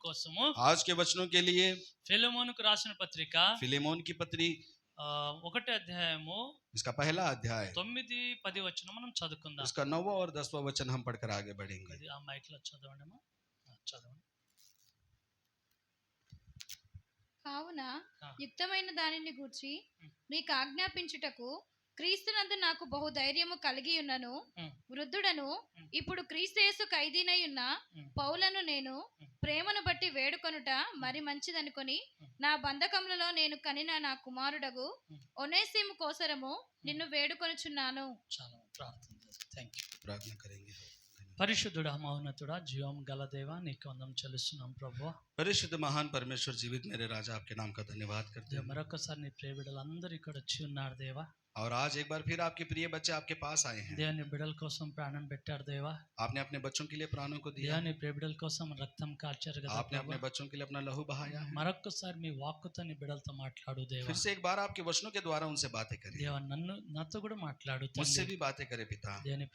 కోసము आज के वचनों के लिए ఫిలెమోనుకు రాసిన పత్రిక फिलेमोन की पत्री 1వ అధ్యాయము इसका पहला अध्याय 9-10 వచనం మనం చదువుకుందాం. इसका 9वां और 10वां वचन हम पढ़कर आगे बढ़ेंगे. అది ఆ మైక్ లో చదవండి. చదవండి. కావున యుక్తమైన దానిని గూర్చి మీకు ఆజ్ఞాపించుటకు క్రీస్తునందు నాకు బహు ధైర్యము కలిగి ఉన్నను. వృద్ధుడను ఇప్పుడు క్రీస్తు యేసు ఖైదీనై ఉన్న పౌలను నేను ప్రేమను బట్టి వేడుకొనుట మరి మంచిదనుకొని నా బంధకములలో నేను కనిన నా కుమారుడగు ఒనేసిము కోసరము నిన్ను వేడుకొనుచున్నాను. प्रार्थना करेंगे. పరిశుద్ధుడా మౌనతుడా జీవం గల దేవా నీకు వందనం చెల్లిస్తున్నాం ప్రభువా. परिशुद्ध महान परमेश्वर जीवित मेरे राजा आपके नाम का धन्यवाद करते हैं. మరొకసారి నీ ప్రియ బిడ్డలందరూ ఇక్కడ వచ్చి ఉన్నారు దేవా. और आज एक बार फिर आपके प्रिय बच्चे आपके पास आए हैं. దేవా నీ బిడ్డల కోసం ప్రాణం పెట్టారు దేవా. आपने अपने बच्चों के लिए प्राणों को दिया. దేవా నీ ప్రియ బిడ్డల కోసం రక్తం కార్చారు కదా. आपने अपने बच्चों के लिए अपना लहू बहाया. మరొకసారి మీ వాక్కుతో నీ బిడ్డలతో మాట్లాడు దేవా. फिर से एक बार आपके वचनों के द्वारा उनसे बातें करें. దేవా నాతో కూడా మాట్లాడు. मुझसे भी बातें करे पिता. దేవా నీ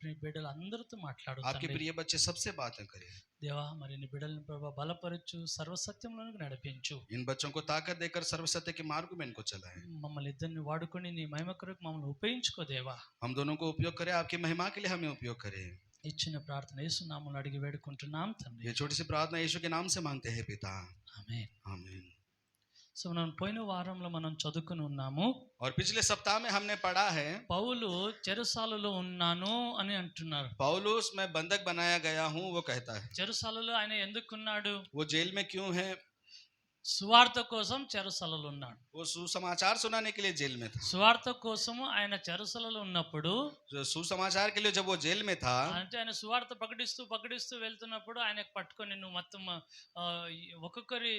ప్రియ బిడ్డలందరితో మాట్లాడు. आपके प्रिय बच्चे सबसे बातें करें. దేవా మరి నీ బిడ్డలను ప్రభు బలపరచు, సర్వసత్యంలోనికి నడిపించు. इन बच्चों को ताकत देकर सर्वसत्य के मार्ग में इनको चलाएं. మమ్మల్ని ఇద్దరిని వాడుకొని నీ మహిమ కొరకు మమ్మల్ని ఉపయోగించుకో దేవా. हम दोनों को उपयोग करें, आपकी महिमा के लिए हमें उपयोग करें. ఇచ్చిన ప్రార్థన యేసు నామములో అడిగి వేడుకుంటున్నాం తండ్రి. ये छोटी सी प्रार्थना यीशु के नाम से मांगते हैं पिता. ఆమేన్. आमीन. సో మనం పోయిన వారంలో మనం చదువుకుని ఉన్నాము. और पिछले सप्ताह में हमने पढ़ा है పౌలు చెరసాలలో ఉన్నాను అని అంటున్నారు. पौलुस मैं बंधक बनाया गया हूँ वो कहता है. చెరసాలలో ఆయన ఎందుకున్నాడు? वो जेल में क्यों है? సువార్త కోసం చెరసాలలో ఉన్నాడు. वो सुसमाचार सुनाने के लिए जेल में था. సువార్త కోసము ఆయన చెరసాలలో ఉన్నప్పుడు, जो सुसमाचार के लिए जब वो जेल में था, అంటే ఆయన సువార్త ప్రకటిస్తూ వెళ్తున్నప్పుడు ఆయనకు పట్టుకొని నువ్వు మొత్తం ఒక్కొక్కరి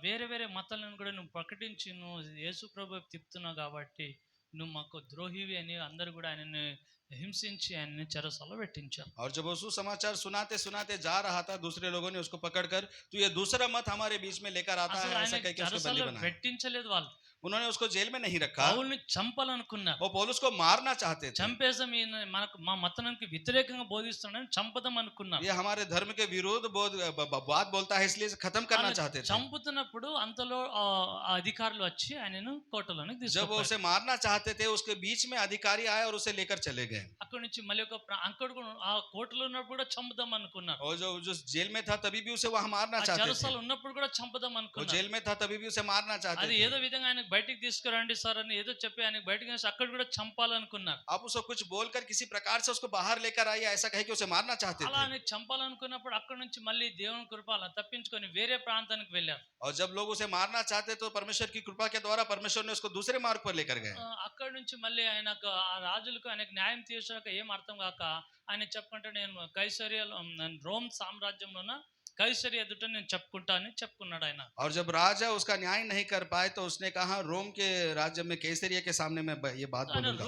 వేరే వేరే మతాలను కూడా నువ్వు ప్రకటించి నువ్వు యేసు ప్రభు తిప్పుతున్నావు కాబట్టి నువ్వు మాకు ద్రోహివి అని అందరు కూడా ఆయనని హింసించి ఆయనని చెరసాలలో పెట్టించారు. और जब वो सुसमाचार सुनाते सुनाते जा रहा था, दूसरे लोगों ने उसको पकड़कर तो ये दूसरा मत हमारे बीच में लेकर आता है ऐसा कह के उसको बंदी बनाया. పెట్టించలేదు వాళ్ళు. उन्होंने उसको जेल में नहीं रखा. పౌలుని చంపాలనుకున్నారు. वो पौलुस को मारना चाहते थे. చంపేసాం మనకు మా మతానికి వ్యతిరేకంగా బోధిస్తున్నాడని చంపదాం అనుకున్నారు. ये हमारे धर्म के विरोध बात बोलता है इसलिए खत्म करना चाहते थे. చంపుతున్నప్పుడు అంతలో అధికారులు వచ్చి ఆయనను కోటలోనికి जब वो తీసుకెళ్లారు. उसे मारना चाहते थे उसके बीच में अधिकारी आए और उसे लेकर चले गए. అక్కడి నుంచి మళ్ళీ అక్కడ కూడా ఆ కోటలో ఉన్నప్పుడు కూడా చంపుదాం అనుకున్నారు. और जो जेल में था तभी भी उसे वहां मारना चाहते थे. చెరసాల ఉన్నప్పుడు కూడా చంపుదాం वो అనుకున్నారు. जेल में था तभी भी उसे मारना चाहते అది थे. ఏదో విధంగా ఆయనకు బయటికి తీసుకురండి సార్ అని ఏదో చెప్పి ఆయనకు బయటికి వేసి అక్కడ కూడా చంపాలనుకున్నారు. आप उसको कुछ बोलकर किसी प्रकार से उसको बाहर लेकर आइए ऐसा कहे कि उसे मारना चाहते అలా थे. ఆయనకు చంపాలనుకున్నప్పుడు అక్కడ నుంచి మళ్ళీ దేవుని కృప అలా తప్పించుకొని వేరే ప్రాంతానికి వెళ్ళారు. और जब लोग उसे मारना चाहते तो परमेश्वर की कृपा के द्वारा परमेश्वर ने उसको दूसरे मार्ग पर लेकर गए. అక్కడ నుంచి మళ్ళీ ఆయనకు ఆ రాజులకు ఆయనకు న్యాయం తీర్చాక ఏం అర్థం కాక ఆయన చెప్పుకుంటే నేను కైసరియలో రోమ్ సామ్రాజ్యంలోన కైసరి ఎదుట నేను చెప్పుకుంటా అని చెప్పుకున్నాడు ఆయన. और जब राजा उसका न्याय नहीं कर पाए तो उसने कहा रोम के राज्य में कैसरिया के सामने मैं ये बात बोलूंगा.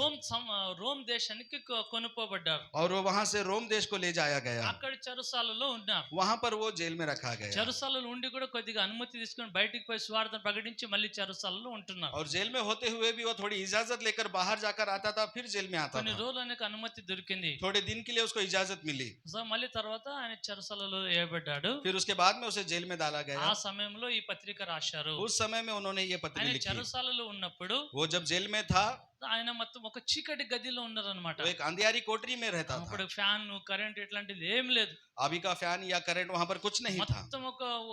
రోమ్ దేశానికి కొనుక్కోబడ్డారు. और वो वहां से रोम देश को ले जाया गया. అక్కడ చెరసాలలో ఉన్నారు. वहां पर वो जेल में रखा गया. చెరసాలలో ఉండి కూడా కొద్దిగా అనుమతి తీసుకొని బయటికి పోయి సువార్త ప్రకటించి మళ్ళీ చెరసాలలో ఉంటున్నారు. और जेल में होते हुए भी वो थोड़ी इजाजत लेकर बाहर जाकर आता था, फिर जेल में आता కొన్ని था. రోజులు ఆయనకు అనుమతి దొరికింది. थोड़े दिन के लिए उसको इजाजत मिली. సో మళ్ళీ తర్వాత ఆయన చెరసాలలో వేయబడ్డాడు. फिर उसके बाद में उसे जेल में डाला गया. ఆ సమయంలో ఈ పత్రిక రాశారు. उस समय में उन्होंने ये पत्री ఆయన लिखी. చెరసాలలో ఉన్నప్పుడు वो जब जेल में था ఆయన మొత్తం ఒక చీకటి గదిలో ఉన్నారనమాట. वो एक अंधियारी कोठरी में रहता था. అప్పుడు ఫ్యాన్ కరెంట్ ఇట్లాంటిది ఏం లేదు. अभी का फैन या करंट वहां पर कुछ नहीं था. మొత్తం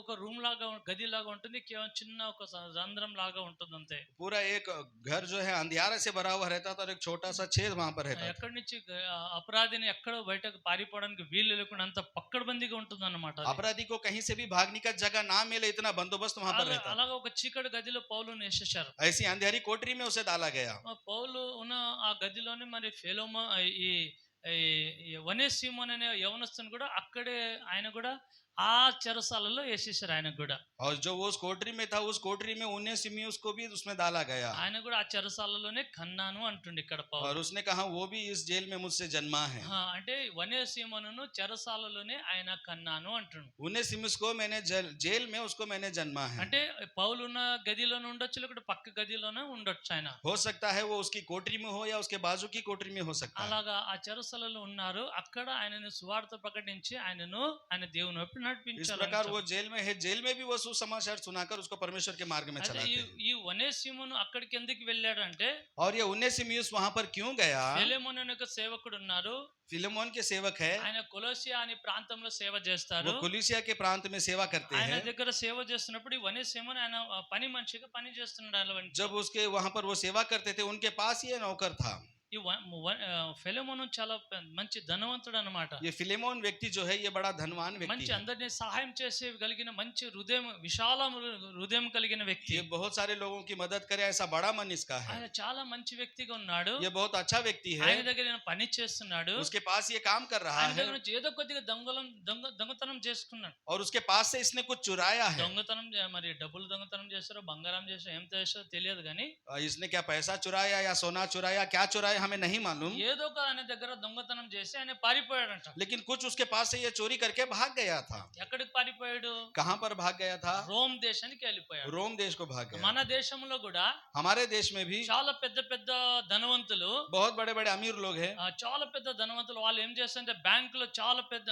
ఒక రూమ్ లాగా గది లాగా ఉంటుంది. కేవలం చిన్న ఒక రంధ్రం లాగా ఉంటుంది అంతే. पूरा एक घर जो है अंधियारे से भरा हुआ रहता था और एक छोटा सा छेद वहां पर रहता था. ఎక్కడి నుంచి అపరాధిని ఎక్కడ బయటకు పారిపోవడానికి వీలు లేకుండా అంత పక్కడబందీగా ఉంటుంది అన్నమాట. अपराधी को कहीं से भी भागने का जगह ना मिले इतना बंदोबस्त वहां पर रहता. అలాగా ఒక చీకటి గదిలో పౌలుని వేసేశారు. ऐसी अंधियारी कोठरी में उसे डाला गया. పౌలు ఉన్న ఆ గదిలోనే మరి ఫెలోమ ఈ వనేసిమోన్ అనే యవనస్తుని కూడా అక్కడే ఆయన కూడా ఆ చెరసాలలో వేసేసారు ఆయన కూడా. और जो वो उस कोठरी में था उस कोठरी में उन्नेसिमुस को भी उसमें डाला गया. ఆయన కూడా ఆ చెరసాలలోనే కన్నాను అంటుండి ఇక్కడ పౌలు. और उसने कहा वो भी इस जेल में मुझसे जन्मा है. అంటే వనేసిమోనును చెరసాలలోనే ఆయన కన్నాను అంటుండు. उन्नेसिमुस को मैंने जेल में उसको मैंने जन्मा है. అంటే పౌలు ఉన్న గదిలోనే ఉండొచ్చు, లేకపోతే పక్క గదిలోనే ఉండొచ్చు ఆయన. हो सकता है वो उसकी कोठरी में हो या उसके बाजू की कोठरी में हो सकता है. అలాగా ఆ చెరసాలలో ఉన్నారు. అక్కడ ఆయనను సువార్త ప్రకటించి ఆయన దేవుని వైపు इस నడిపించాలని प्रकार वो చెప్పారు. जेल में है, जेल में भी वो सुसमाचार सुनाकर उसको परमेश्वर के मार्ग में అయితే चलाते ఈ हैं। ఈ ఒనేసిమును అక్కడికి ఎందుకు వెళ్ళాడంటే और ये उनेसिमुस वहां पर क्यों गया? ఫిలెమోను అనే ఒక సేవకుడు ఉన్నారు. फिलेमोन के सेवक है, ఆయన కొలొసియా అనే ప్రాంతంలో సేవ वो చేస్తారు. कुलिसिया के प्रांत में सेवा करते ఆయన हैं। దగ్గర సేవ చేస్తున్నప్పుడు ఈ ఒనేసిమును ఆయన పని మనిషిగా పని చేస్తున్నాడు. అలాంటి जब उसके वहां पर वो सेवा करते थे, उनके पास ये नौकर था। ఈ ఫిలెమోను చాలా మంచి ధనవంతుడు అన్నమాట. ये फिलेमोन व्यक्ति जो है, ये बड़ा धनवान व्यक्ति మంచి है। అందరినీ సహాయం చేసే కలిగిన మంచి హృదయం, విశాల హృదయం కలిగిన వ్యక్తి. ये बहुत सारे लोगों की मदद करे, ऐसा बड़ा मन इसका है। ఆయన చాలా మంచి వ్యక్తిగా ఉన్నాడు. ये बहुत अच्छा व्यक्ति ఆయన है, దగ్గర ఈయన పని చేస్తున్నాడు. उसके पास ये काम कर रहा ఆయన है దగ్గర నుంచి ఏదో కొద్దిగా దొంగతనం చేసుకున్నాడు. और उसके पास से इसने कुछ चुराया है। దొంగతనం మరి డబ్బులు దొంగతనం చేస్తారో బంగారం చేస్తారో ఏం చేస్తారో తెలియదు కానీ इसने क्या पैसा चुराया या सोना चुराया, क्या चुराया हमें नहीं मालूम, ఏదో ఒక ఆయన దగ్గర దొంగతనం చేసి ఆయన పారిపోయాడంట. लेकिन कुछ उसके पास से ये चोरी करके भाग गया था। ఎక్కడికి పారిపోయాడు? कहां पर भाग गया था? రోమ్ దేశానికి వెళ్ళిపోయాడు. रोम देश को भाग गया। మన దేశంలో కూడా हमारे देश में भी చాలా పెద్ద పెద్ద ధనవంతులు, बहुत बड़े बड़े अमीर लोग हैं। చాలా పెద్ద ధనవంతులు వాళ్ళు ఏం చేస్తారంటే బ్యాంకులో చాలా పెద్ద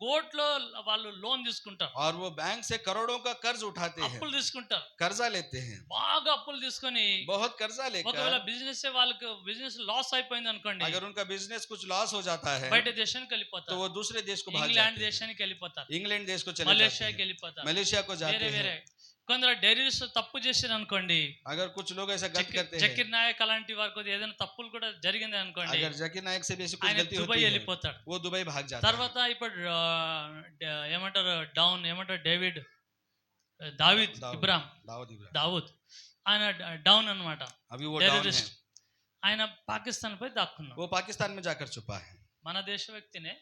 కోట్లో వాళ్ళు లోన్ తీసుకుంటారు, और वो बैंक से करोड़ों का कर्ज उठाते हैं, అప్పులు తీసుకుంటారు. कर्जा लेते हैं, బాగా అప్పులు తీసుకొని बहुत कर्जा ఒకవేళ लेकर బిజినెస్ వాళ్ళకి బిజినెస్ లాస్ అయిపోయింది అనుకోండి, अगर उनका बिजनेस कुछ लॉस हो जाता है బయట దేశానికి तो వెళ్ళిపోతారు. वो दूसरे देश को भाग ఇంగ్లాండ్ जाते हैं। దేశానికి వెళ్ళిపోతారు, इंग्लैंड देश को चले जाते మలేషియాకి हैं, వెళ్ళిపోతారు, मलेशिया को जाते వేరే వేరే. हैं। కొందరు డైరీస్ తప్పు చేశారు అనుకోండి, अगर कुछ लोग ऐसा गलत करते हैं, జకీర్ నాయక్ అలాంటి వారికి ఏదైనా తప్పులు కూడా జరిగింది అనుకోండి, अगर जाकिर नायक से भी ऐसी कुछ ఆయన गलती దుబాయ్ होती है, వెళ్ళిపోతాడు. वो दुबई भाग जाता है। తర్వాత ఇప్పుడు ఏమంటారు ఏమంటారు దావీద్ ఇబ్రాహిం दाऊद इब्राहिम, దావూద్ ఆయన డౌన్ అన్నమాట, अभी वो डाउन है, టెర్రరిస్ట్. ఆయన పాకిస్తాన్ పోయి దాక్కున్నాడు. वो पाकिस्तान में जाकर छुपा है। మన దేశ వ్యక్తినే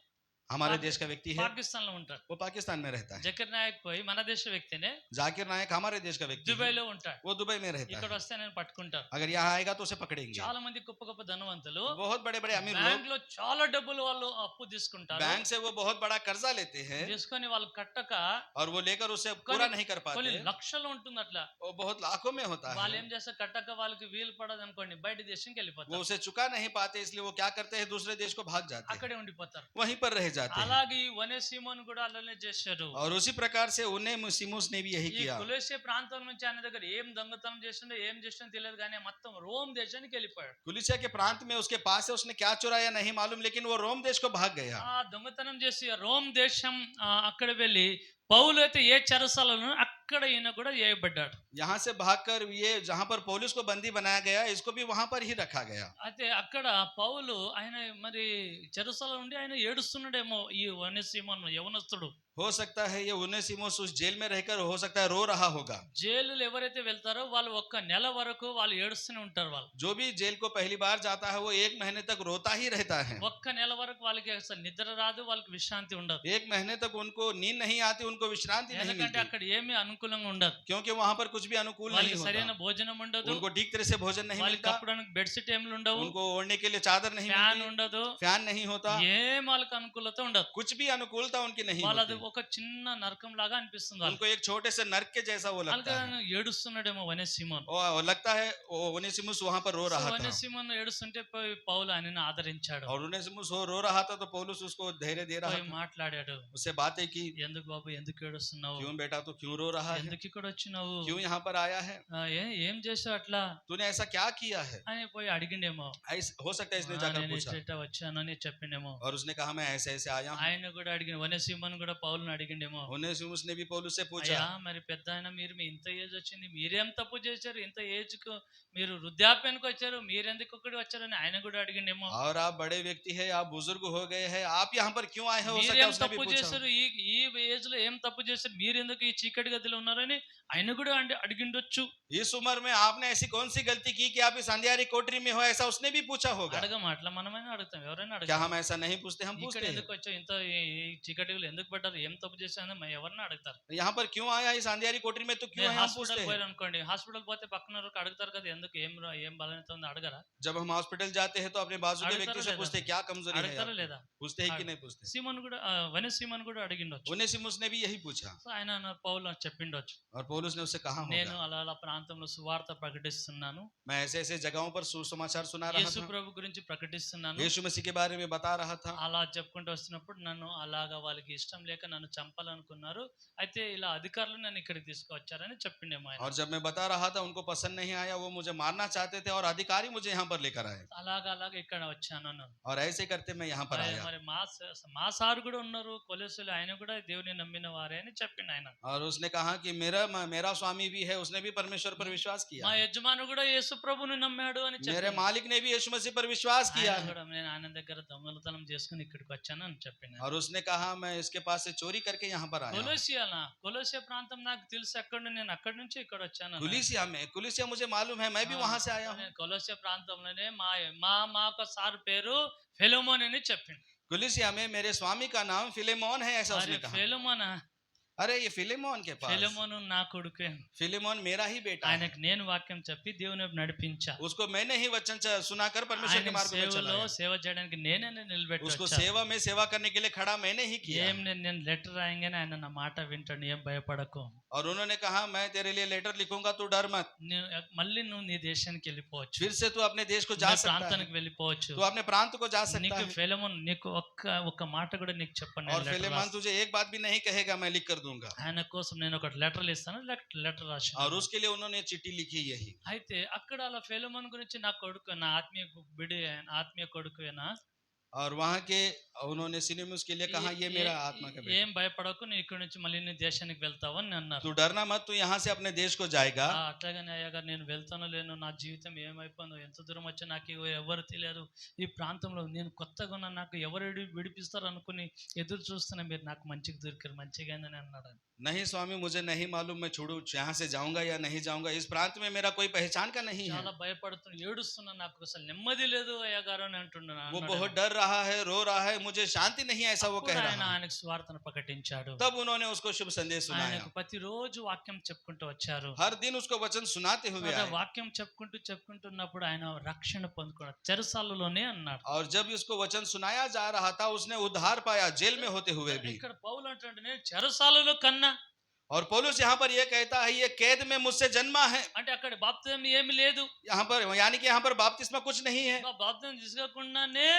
हमारे देश का व्यक्ति है, పాకిస్తాన్ లో ఉంటాడు. वो पाकिस्तान में रहता है। జకీర్ నాయక్ పోయి మన దేశ వ్యక్తినే जाकिर नायक हमारे देश का व्यक्ति దుబాయ్ है, లో ఉంటాడు. वो दुबई में रहता ఇక్కడ है। వస్తే నేను పట్టుకుంటారు. अगर यहाँ आएगा तो उसे पकड़ेंगे। చాలా మంది గొప్ప గొప్ప ధనవంతులు बहुत बड़े बड़े अमीर బ్యాంక్ लोग లో చాలా డబ్బులు వాళ్ళు అప్పు తీసుకుంటారు. बैंक से वो बहुत बड़ा कर्जा लेते हैं తీసుకొని వాళ్ళు కట్టక और वो लेकर उसे पूरा नहीं कर కొన్ని पाते, లక్షలు ఉంటుంది అట్లా. वो बहुत लाखों में होता వాళ్ళు है। ఏం చేస్తారు, కట్టక వాళ్ళకి వీలు పడదు అనుకోండి, బయట దేశంకి वो వెళ్ళిపోతారు, उसे चुका नहीं पाते, इसलिए वो क्या करते हैं, दूसरे देश को भाग जाते हैं, అక్కడే ఉండిపోతారు. वहीं पर रह जाते हैं। అలాగే వనేసిమోను కూడా అలానే చేశారు. और उसी प्रकार से उनेसिमुस ने भी यही ఈ किया। కులేసే ప్రాంతం నుంచి ఆయన దగ్గర ఏం దొంగతనం చేసిండో ఏం చేసిండో తెలియదు కానీ మొత్తం రోమ్ దేశానికి వెళ్ళిపోయాడు. कुलिसिया के प्रांत में उसके पास है, उसने क्या चुराया नहीं मालूम, लेकिन वो रोम देश को भाग गया। ఆ దొంగతనం చేసి రోమ్ దేశం అక్కడ వెళ్ళి పౌలు అయితే ఏ చెరసాలలో అక్కడ ఈయన కూడా వేయబడ్డాడు. यहाँ से भागकर ये जहाँ पर पौलुस को बंदी बनाया गया, इसको भी वहां पर ही रखा गया। అయితే అక్కడ పౌలు ఆయన మరి చెరసాల నుండి ఆయన ఏడుస్తున్నాడేమో, ఈ వనేసిమోను యవనస్తుడు. हो सकता है ये उनेसिमुस उस जेल में रहकर हो सकता है रो रहा होगा। జైలులో ఎవరైతే వెళ్తారో వాళ్ళు ఒక్క నెల వరకు వాళ్ళు ఏడుస్తూనే ఉంటారు. వాళ్ళు जो भी जेल को पहली बार जाता है वो 1 महीने तक रोता ही रहता है। ఒక్క నెల వరకు వాళ్ళకి అసలు నిద్ర రాదు, వాళ్ళకి విశ్రాంతి ఉండదు. 1 महीने तक उनको नींद नहीं आती, उनको विश्रांति नहीं ఎందుకంటే मिलती, అక్కడ ఏమీ అనుకూలంగా ఉండదు. क्योंकि वहां पर कुछ भी अनुकूल नहीं వాళ్ళకి సరైన होता, భోజనం ఉండదు, उनको ठीक तरह से भोजन नहीं వాళ్ళకి मिलता, కప్పడానికి బెడ్షీట్ ఏమి ఉండవు, उनको ओढ़ने के लिए चादर नहीं ఫ్యాన్ मिलती, ఉండదు, फैन नहीं होता, ఏం వాళ్ళకి అనుకూలత ఉండదు. कुछ भी अनुकूलता उनकी नहीं వాళ్ళది होती, ఒక చిన్న నరకం లాగా అనిపిస్తుంది వాళ్ళకి. उनको एक छोटे से नर्क के जैसा वो लगता है। అలాగే ఏడుస్తున్నాడేమో వనేసిమోన్. वो लगता है ओनेसिमुस वहां पर रो रहा था, వనేసిమోన్ ఏడుస్తుంటే పోయి పౌలు ఆయనను ఆదరించాడు, और ओनेसिमुस रो रहा था, तो पौलुस उसको धैर्य दे रहा పోయి था, మాట్లాడాడు. उससे बातें की, ఎందుకు బాబు ఎందుకు ఏడుస్తున్నావు, क्यों बेटा तू क्यों रो रहा है, ఎందుకు ఇక్కడ వచ్చినావు, क्यों यहाँ पर आया है, ఏం చేసావు అట్లా तूने ऐसा क्या किया है। అని పోయి అడిగిండేమో. हो सकता है इसने "ఆ, जाकर నేను पूछा, ఇట్లా వచ్చాను అని చెప్పిండేమో. और उसने कहा मैं ऐसे ऐसे आया हूँ। ఆయన కూడా అడిగిన వనేసిమోన్ కూడా పౌలుని అడిగిండేమో. ओनेसिमुस ने भी पौलुस से पूछा, అయ్యా మరి పెద్ద ఆయన మీరు మీ ఇంత ఏజ్ వచ్చింది, మీరేం తప్పు చేశారు, ఇంత ఏజ్ కు మీరు వృద్ధాప్యానికి వచ్చారు, మీరెందుకు ఇక్కడికి వచ్చారని ఆయన కూడా అడిగిండేమో. और आप बड़े व्यक्ति है, आप बुजुर्ग हो गए हैं, आप यहाँ पर क्यों आए हैं, हो सकता है మీరేం उसने भी తప్పు पूछा। చేశారు, ఈ ఏజ్ లో ఏం తప్పు చేశారు, మీరెందుకు ఈ చీకటి గదిలో ఉన్నారని ఆయన కూడా అడిగిండొచ్చు. इस उम्र में आपने ऐसी कौन सी गलती की कि आप इस अंधियारी कोठरी में हो, ऐसा उसने भी पूछा होगा। అడగం అట్లా మనమైనా అడుగుతాం, ఎవరైనా क्या అడగం. हम ऐसा नहीं पूछते, हम ఇక్కడ पूछते हैं ఎందుకు వచ్చావు, ఇంత ఈ చీకటి గదిలో ఎందుకు పడ్డారు, ఏం తప్పు చేశాను ఎవరన్నా అడుగుతారు. यहाँ पर क्यों आया इस अंधियारी कोठरी में, तो क्यों है, हम హాస్పిటల్ पूछते हैं। పోయారు అనుకోండి, హాస్పిటల్ పోతే పక్కన వాళ్ళకి అడుగుతారు కదా, ఎందుకు ఏం బలహీనత ఉందో అడగరా, जब हम हॉस्पिटल जाते हैं तो अपने बाजू के व्यक्ति से अड़ता पूछते हैं क्या कमजोरी है అడుగుతారా आपकी? లేదా. पूछते हैं कि नहीं पूछते। సీమోన్ కూడా వనేసిమోన్ కూడా అడిగిండొచ్చు. ओनेसिमुस ने भी यही पूछा, సో ఆయన అన్నారు, పౌలు చెప్పిండొచ్చు, और पौलुस ने उससे कहा నేను होगा, అలా అలా ప్రాంతంలో సువార్త ప్రకటిస్తున్నాను, मैं ऐसे ऐसे जगहों पर सुसमाचार सुना रहा యేసు था, ప్రభు గురించి ప్రకటిస్తున్నాను, यीशु मसीह के बारे में बता रहा था। అలా చెప్పుకుంటూ వస్తున్నప్పుడు నన్ను అలాగా వాళ్ళకి ఇష్టం లేక నన్ను చంపాలనుకున్నారు, అయితే ఇలా అధికారులు నన్ను ఇక్కడికి తీసుకువచ్చారని చెప్పిండేమో ఆయన. और जब मैं बता रहा था उनको पसंद नहीं आया, वो मुझे मारना चाहते थे और अधिकारी मुझे यहाँ पर लेकर आए, అలాగా అలాగా ఇక్కడ వచ్చాను అన్నాను. और ऐसे करते मैं यहाँ पर आया। మరి మా సార్ కూడా ఉన్నారు కొలెసులు, ఆయన కూడా దేవుని నమ్మిన వారే అని చెప్పిండు ఆయన. और उसने कहा कि मेरा स्वामी भी है, उसने भी परमेश्वर पर विश्वास మా किया, యజమాను కూడా యేసు ప్రభుని నమ్మాడు అని मेरे చెప్పిండు. मालिक ने भी यीशु मसीह पर विश्वास किया ఆయన है। కూడా నేను ఆయన దగ్గర దొంగతనం చేసుకుని ఇక్కడికి వచ్చాను అని చెప్పిండు. और उसने कहा मैं इसके पास से चोरी करके यहाँ पर आया। కొలొసియా ప్రాంతం నాకు తెలుసు, అక్కడ నేను అక్కడి నుంచి ఇక్కడ వచ్చాను అన్నాడు. कुलिसिया मुझे मालूम है, मैं भी वहां से आया हूँ। కొలొసియా ప్రాంతంలోనే మా ఒక సార్ పేరు ఫెలోమోన్ అని చెప్పిండు. कुलिसिया में मेरे स्वामी का नाम फिलेमोन है, ऐसा उसने कहा। ఫెలోమోనా? अरे ये फिलेमोन के पास, ఫెలోమోను నా కొడుకే, फिलेमोन मेरा ही बेटा है। ఆయనకు నేను వాక్యం చెప్పి దేవుని వైపు నడిపించా. उसको मैंने ही वचन सुनाकर परमेश्वर के ఆయన मार्ग में సేవలో चलाया। సేవ చేయడానికి నేనే నిలబెట్టి उसको వచ్చా. सेवा में सेवा करने के लिए खड़ा मैंने ही किया। ఏం నేను లెటర్ రాయంగానే ఆయన నా మాట వింటాడు, ఏం భయపడకు, और उन्होंने कहा मैं तेरे लिए लेटर लिखूंगा, तू डर मत, మళ్ళీ నువ్వు నీ దేశానికి వెళ్ళిపోవచ్చు, फिर से तू अपने देश को जा నీ सकता है, ప్రాంతానికి వెళ్ళిపోవచ్చు. तू अपने प्रांत को जा सकता నీకు है। ఫెలోమోన్ నీకు ఒక్క మాట కూడా నీకు చెప్పండి, और फिलेमोन तुझे एक बात भी नहीं कहेगा, मैं लिख कर दूंगा। ఆయన కోసం నేను ఒక లెటర్లు ఇస్తాను, లెటర్ రాసి. और उसके लिए उन्होंने चिट्ठी लिखी यही। అయితే అక్కడ అలా ఫెలోమోన్ గురించి నా కొడుకు, నా ఆత్మీయ కొడుకునా, और वहां के उन्होंने सिनेमुस के लिए कहा ये मेरा आत्मा का बेटा, ఏం భయపడకు, నీ ఇక్కడ నుంచి మళ్ళీ నీ దేశానికి వెళ్తావు అని అన్నారు. तू डरना मत, तू यहाँ से अपने देश को जाएगा। అట్లాగనే అయ్యా గారు నేను వెళ్తానో లేను, నా జీవితం ఏమైపోయిందో, ఎంత దూరం వచ్చా నాకు ఎవరు తెలియదు, ఈ ప్రాంతంలో నేను కొత్తగా ఉన్నా, నాకు ఎవరు విడిపిస్తారు అనుకుని ఎదురు చూస్తున్నా, మీరు నాకు మంచిగా దొరికారు, మంచిగా అయిందని అన్నాడు. नहीं स्वामी मुझे नहीं मालूम, मैं छोड़ू यहाँ से जाऊंगा या नहीं जाऊंगा, इस प्रांत में मेरा कोई पहचान का नहीं है। చాలా భయపడుతున్నా, ఏడుస్తున్నా, నాకు అసలు నెమ్మది లేదు అయ్యా గారు అని అంటున్నాను. वो बहुत डर रहा है, रो रहा है, मुझे शांति नहीं है, ऐसा वो कह ఆయన रहा है। ఆయనకు స్వార్థను ప్రకటించాడు. तब उन्होंने उसको शुभ संदेश सुनाया, ఆయనకు ప్రతిరోజు వాక్యం చెప్పుకుంటూ వచ్చారు. हर दिन उसको वचन सुनाते हुए అలా आए। వాక్యం చెప్పుకుంటున్నప్పుడు ఆయన రక్షణ పొందుకున్నాడు, చెరసాలలోనే అన్నాడు. और जब उसको वचन सुनाया जा रहा था उसने उद्धार पाया, जेल में होते हुए भी। ఇక్కడ పౌలు అంటాడు నేను చెరసాలలో కన్నా, और पौलुस यहाँ पर ये कहता है ये कैद में मुझसे जन्मा है। అంటే అక్కడ బాప్తిజం ఏమి లేదు, यहाँ पर यानी कि यहाँ पर बपतिस्मा कुछ नहीं है, బాప్తిజం తీసుకోకుండానే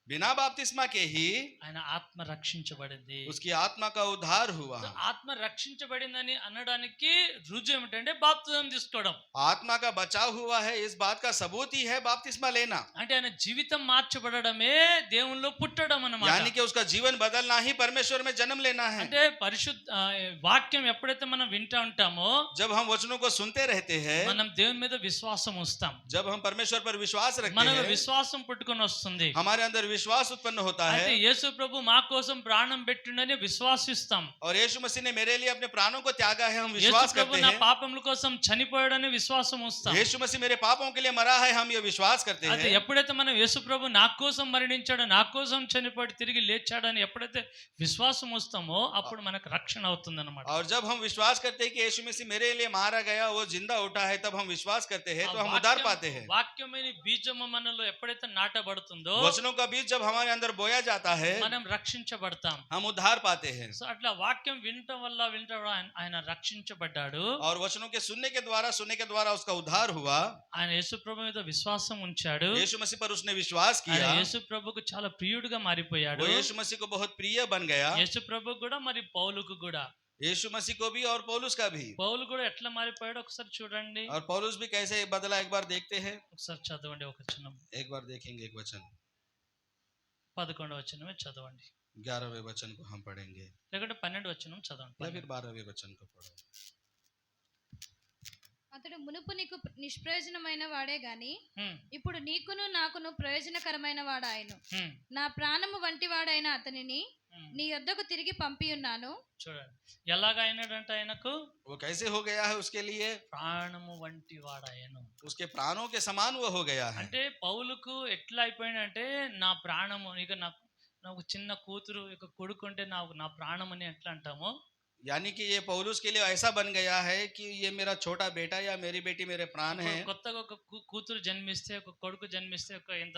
बिना बपतिस्मा के ही ఆయన ఆత్మ రక్షించబడింది. उसकी आत्मा का उद्धार हुआ। ఆత్మ రక్షించబడిందని అనడానికి రుజువు ఏమిటంటే బాప్తిజం తీసుకోవడం. आत्मा का बचाव हुआ है, इस बात का सबूत ही है बपतिस्मा लेना। అంటే ఆయన జీవితం మార్చబడడమే దేవునిలో పుట్టడం అన్నమాట. यानी कि उसका जीवन बदलना ही परमेश्वर में जन्म लेना है। అంటే వాక్యం ఎప్పుడైతే మనం వింటా ఉంటామో, जब हम वचनों को सुनते रहते हैं, మనం దేవుని మీద విశ్వాసం ఉంచుతాం, जब हम परमेश्वर पर विश्वास रखते మనలో हैं, విశ్వాసం పుట్టుకొని వస్తుంది. हमारे अंदर विश्वास उत्पन्न होता అయితే है। యేసు ప్రభు మా కోసం ప్రాణం పెట్టిండని విశ్వాసిస్తాం. और यीशु मसीह ने मेरे लिए अपने प्राणों को त्यागा है, हम యేసు विश्वास ప్రభు करते నా हैं। పాపముల కోసం చనిపోయాడని విశ్వాసం ఉంచుతాం. यीशु मसीह मेरे पापों के लिए मरा है, हम ये विश्वास करते అయితే हैं। ఎప్పుడైతే మనం యేసు ప్రభు నా కోసం మరణించాడు, నా కోసం చనిపోయి తిరిగి లేచాడని ఎప్పుడైతే విశ్వాసం వస్తామో అప్పుడు మనకు రక్షణ అవుతుంది అన్నమాట. और जब हम विश्वास करते हैं कि यीशु मसीह मेरे लिए मारा गया, वो जिंदा उठा है, तब हम विश्वास करते हैं, तो हम उद्धार पाते हैं। వాక్యమైన బీజము మనలో ఎప్పుడైతే నాటబడుతుందో वचनों का बीज जब हमारे अंदर बोया जाता है, మనం రక్షించబడతాం. हम उद्धार पाते हैं। సో అట్లా వాక్యం వినటం వల్ల ఆయన రక్షించబడ్డాడు. और वचनों के सुनने के द्वारा उसका उद्धार हुआ। ఆయన యేసు ప్రభు మీద విశ్వాసం ఉంచాడు. यीशु मसीह पर उसने विश्वास ఆయన किया, యేసు ప్రభుకు చాలా ప్రియుడిగా మారిపోయాడు. वो यीशु मसीह को बहुत प्रिय बन गया। యేసు ప్రభు కూడా మరి పౌలుకు కూడా, यीशु मसीह को भी और पौलुस का भी। పౌలు కూడా ఎట్లా మారిపోయాడు ఒకసారి చూడండి. और पौलुस भी कैसे बदला, एक बार देखते हैं। ఒకసారి చదవండి ఒక వచనం, एक बार देखेंगे एक वचन, 11వ వచనమే చదవండి, 11वें वचन को हम पढ़ेंगे, లేకుంటే 12వ వచనం చదవండి. या फिर 12वें वचन को पढ़ो। అతడు మునుపు నీకు నిష్ప్రయోజనమైన వాడే గాని హ్మ్, ఇప్పుడు నీకును నాకును ప్రయోజనకరమైన వాడాయను. హ్మ్, నా ప్రాణము వంటి వాడైన అతనిని హ్మ్. నీ యొద్దకు తిరిగి పంపి ఉన్నాను. చూడండి ఎలాగైనాడంటే ఆయనకు वो कैसे हो गया है उसके लिए, ప్రాణము వంటి వాడాయను. उसके प्राणों के समान वो हो गया है। అంటే పౌలుకు ఎట్లా అయిపోయిందంటే నా ప్రాణము, ఇక నాకు చిన్న కూతురు ఇక కొడుకు ఉంటే నా ప్రాణం అని ఎట్లా అంటామో, यानी कि ये पौलुस के लिए ऐसा बन गया है कि ये मेरा छोटा बेटा या मेरी बेटी मेरे प्राण है। కొత్తగా ఒక కూతురు జన్మిస్తే ఒక కొడుకు జన్మిస్తే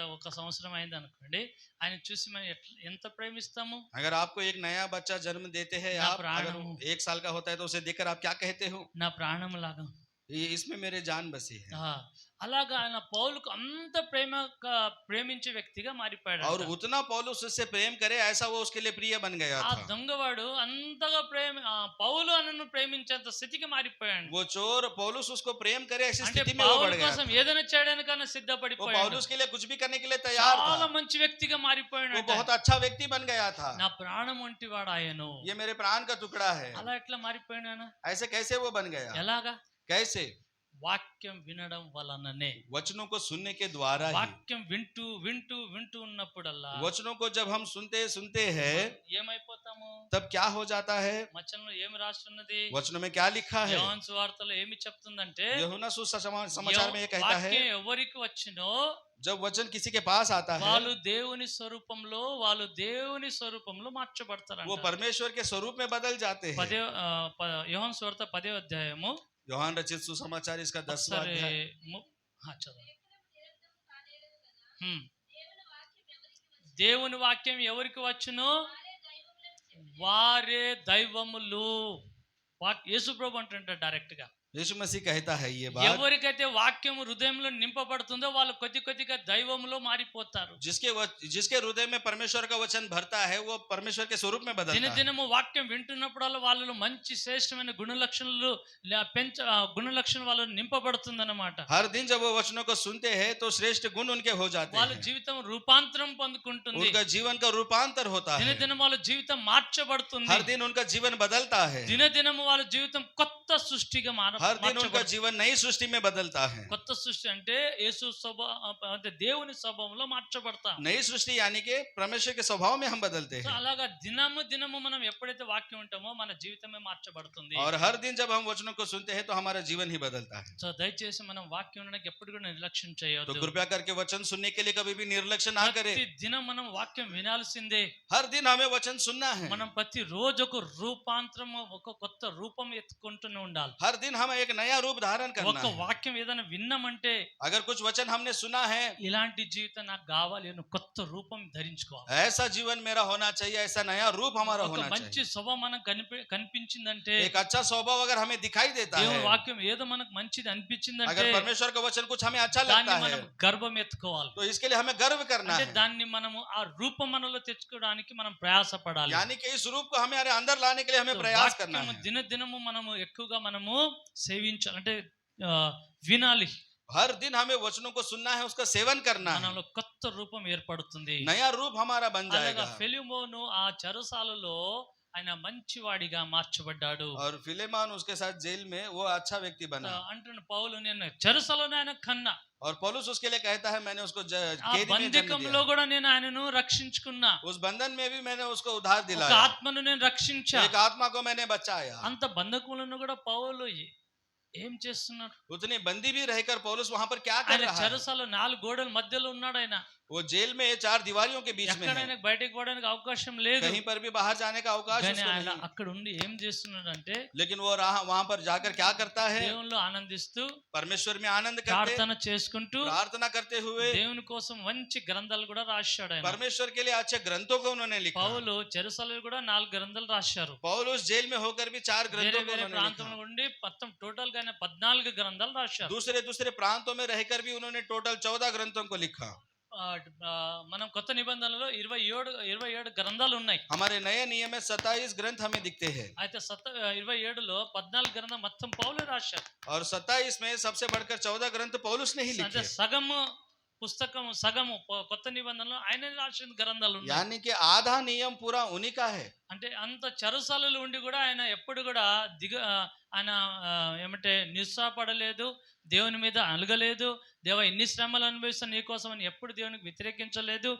ఒక సంవత్సరం అయింది అనుకోండి, ఆయన చూసి మనం ఎంత ప్రేమిస్తాము. अगर आपको एक नया बच्चा जन्म देते हैं నా आप, अगर ప్రాణము, 1 साल का होता है तो उसे देखकर आप क्या कहते हो? నా ప్రాణం లాగా. इसमें मेरे जान बसी है। అలాగా ఆయన పౌలుకు అంత ప్రేమించే వ్యక్తిగా మారిపోయాడు. और उतना पौलुस उससे प्रेम करे ऐसा वो उसके लिए प्रिय बन गया ఆ था। దొంగవాడు అంతగా పౌలు అన్నను ప్రేమించేంత స్థితికి మారిపోయాడు. वो चोर पौलुस उसको प्रेम करे ऐसी అంటే स्थिति में वो बढ़ పౌలు गया కోసం था। ఏదైనా చేయడానికన్నా वो సిద్ధపడిపోయాడు. पौलुस के लिए कुछ भी करने के लिए तैयार చాలా था। మంచి వ్యక్తిగా మారిపోయాడు. वो बहुत अच्छा व्यक्ति बन गया था। నా ప్రాణం వంటి వాడు ఆయను. ये मेरे प्राण का टुकड़ा है। అలా ఎట్లా మారిపోయాడు ఆయన? ऐसे कैसे वो बन गया? ఎలాగా? कैसे? వాక్యం వినడం వలననే. वचनों को सुनने के द्वारा ही। వాక్యం వింటూ వింటూ వింటూ ఉన్నప్పుడల్లా वचनों को जब हम सुनते सुनते हैं ఏమైపోతాము? तब क्या हो जाता है? వచనంలో ఏమి రాస్తున్నది? वचनों में क्या लिखा है? యోహాను సువార్తలో ఏమి చెప్తుందంటే, यूहन्ना सुसमाचार में ये कहता है, వాక్యం ఎవరికి వచ్చినో जब वचन किसी के पास आता है వాళ్ళు దేవుని స్వరూపంలో మార్చబడతారు. वो परमेश्वर के स्वरूप में बदल जाते हैं। యోహాను సువార్త 10వ అధ్యాయము యోహాన్ रचित सुसमाचार इसका 10वां अध्याय। దేవుని వాక్యం ఎవరికి వచ్చును? వారే దైవములు. యేసు ప్రభు అంటుంటాడు డైరెక్ట్ గా. यीशु मसीह कहता है ये बात, ఎవరికైతే వాక్యం హృదయంలో నింపబడుతుందో వాళ్ళు కొద్ది కొద్దిగా దైవములో మారిపోతారు. जिसके हृदय में परमेश्वर का वचन भरता है वो परमेश्वर के स्वरूप में बदलता है। దినదినము వాక్యం వింటున్నప్పుడల్లా వాళ్ళలో మంచి శ్రేష్టమైన గుణలక్షణాలు వాళ్ళు నింపబడుతుందన్నమాట. हर दिन जब वो वचनों को सुनते हैं तो श्रेष्ठ गुण उनके हो जाते వాళ్ళ हैं। జీవితం రూపాంతరం పొందుకుంటుంది. उनका जीवन का रूपांतर होता है। దినదినం వాళ్ళ జీవితం మార్చబడుతుంది. हर दिन उनका जीवन बदलता है। దినదినము వాళ్ళ జీవితం కొత్త సృష్టిగా हर दिन उनका जीवन नई सृष्टि में बदलता है। కొత్త సృష్టి అంటే యేసు అంటే దేవుని స్వభావంలో మార్చబడతాం. नई सृष्टि यानी कि परमेश्वर के स्वभाव में हम बदलते हैं। అలాగా దినము మనం ఎప్పుడైతే వాక్యం ఉంటామో మన జీవితమే మార్చబడుతుంది. और हर दिन जब हम वचनों को सुनते हैं तो हमारा जीवन ही बदलता है। సో దయచేసి మనం వాక్యం వినడానికి ఎప్పుడు కూడా నిర్లక్ష్యం तो చేయొద్దు. कृपया करके वचन सुनने के लिए कभी भी निर्लक्ष्य ना करें। ప్రతి దినం మనం వాక్యం వినాల్సిందే. हर दिन हमें वचन सुनना है। మనం ప్రతి రోజు ఒక రూపాంతరం, ఒక కొత్త రూపం ఎత్తుకుంటూనే ఉండాలి. हर दिन हमें एक नया रूप धारण करना ఒక है। వాక్యం ఏదైనా విన్నామంటే अगर कुछ वचन हमने सुना है, ఇలాంటి జీవితం నాకు కావాలి అని కొత్త రూపం ధరించుకోవాలి. ऐसा जीवन मेरा होना चाहिए, ऐसा नया रूप हमारा ఒక होना మంచి चाहिए। స్వభావం మనకు కనిపించిందంటే, एक अच्छा स्वभाव अगर हमें दिखाई देता దేవుని है, వాక్యం ఏదో మనకు మంచిది అనిపించిందంటే अगर परमेश्वर का वचन कुछ हमें अच्छा దాన్ని लगता है మనం గర్వం ఎత్తుకోవాలి. तो इसके लिए हमें गर्व करना అంటే है। దాన్ని మనము ఆ రూపం మనలో తెచ్చుకోవడానికి మనం ప్రయాసపడాలి. यानी कि इस रूप को हमारे अंदर लाने के लिए हमें प्रयास करना వాక్యము है। దినదినము మనము ఎక్కువగా మనము సేవించాలి, అంటే వినాలి. हर दिन हमें वचनों को सुनना है, उसका सेवन करना है। మనలో కొత్త రూపం ఏర్పడుతుంది. नया रूप हमारा बन అలాగా जाएगा। ఫిలిమోను ఆ చెరసాలలో ఆయన మంచివాడిగా మార్చబడ్డాడు. और फिलेमोन उसके साथ जेल में वो अच्छा व्यक्ति बना। అంటున్న పౌలు, నేను చెరసాలోనే ఆయన కన్నా, और पौलुस उसके लिए कहता है मैंने उसको ఆ कैदी में जन्म బంధకంలో दिया। కూడా నేను ఆయనను రక్షించుకున్నా. उस बंधन में भी मैंने उसको उद्धार ఒక दिलाया। ఆత్మను నేను రక్షించా. एक आत्मा को मैंने बचाया। అంత బంధకులను కూడా పౌలు ఏం చేస్తున్నాడు? उतनी बंदी भी रहकर पौलुस वहां पर क्या कर ఆయన रहा है? చెరసాలో 4 గోడల మధ్యలో ఉన్నాడు. ఆయన वो जेल में 4 दीवारियों के बीच में ఎక్కడ है। ఆయనకు బయటకు పోవడానికి అవకాశం లేదు. कहीं पर भी बाहर जाने का अवकाश కానీ उसको ఆయన नहीं। అక్కడ ఉండి ఏం చేస్తున్నాడు అంటే, लेकिन वो वहां पर जाकर क्या करता है? దేవునిలో ఆనందిస్తూ, परमेश्वर में आनंद करते, ప్రార్థన చేసుకుంటూ, प्रार्थना करते हुए దేవుని కోసం మంచి గ్రంథాలు కూడా రాశాడు ఆయన. परमेश्वर के लिए अच्छे ग्रंथों को उन्होंने लिखा। పౌలు చెరసాలలో కూడా 4 గ్రంథాలు రాశారు. पौलुस जेल में होकर भी 4 వేరే ग्रंथों को వేరే उन्होंने ప్రాంతంలో लिखा। ఉండి మొత్తం టోటల్ గా 14 గ్రంథాలు రాశారు. दूसरे प्रांतों में रहकर भी उन्होंने टोटल 14 ग्रंथों को लिखा। మనం కొత్త నిబంధనలో 27 గ్రంథాలు ఉన్నాయి. हमारे नए नियम में 27 ग्रंथ हमें दिखते हैं। అయితే 27లో 14 గ్రంథం మొత్తం పౌలే రాశారు. और 27 में सबसे बढ़कर 14 ग्रंथ पौलुस ने ही అంటే लिखे। సగము కొత్త నిబంధనలో ఆయన రాసిన గ్రంథాలు ఉన్నాయి. यानी कि आधा नियम पूरा उन्हीं का है। అంటే అంత చెరసాలలో ఉండి కూడా ఆయన ఎప్పుడు కూడా ఆయన ఏమంటే నిస్సాపడలేదు, దేవుని మీద అలగలేదు. దేవా ఎన్ని శ్రమలు అనుభవిస్తాను నీ కోసం అని ఎప్పుడు దేవునికి వ్యతిరేకించలేదు.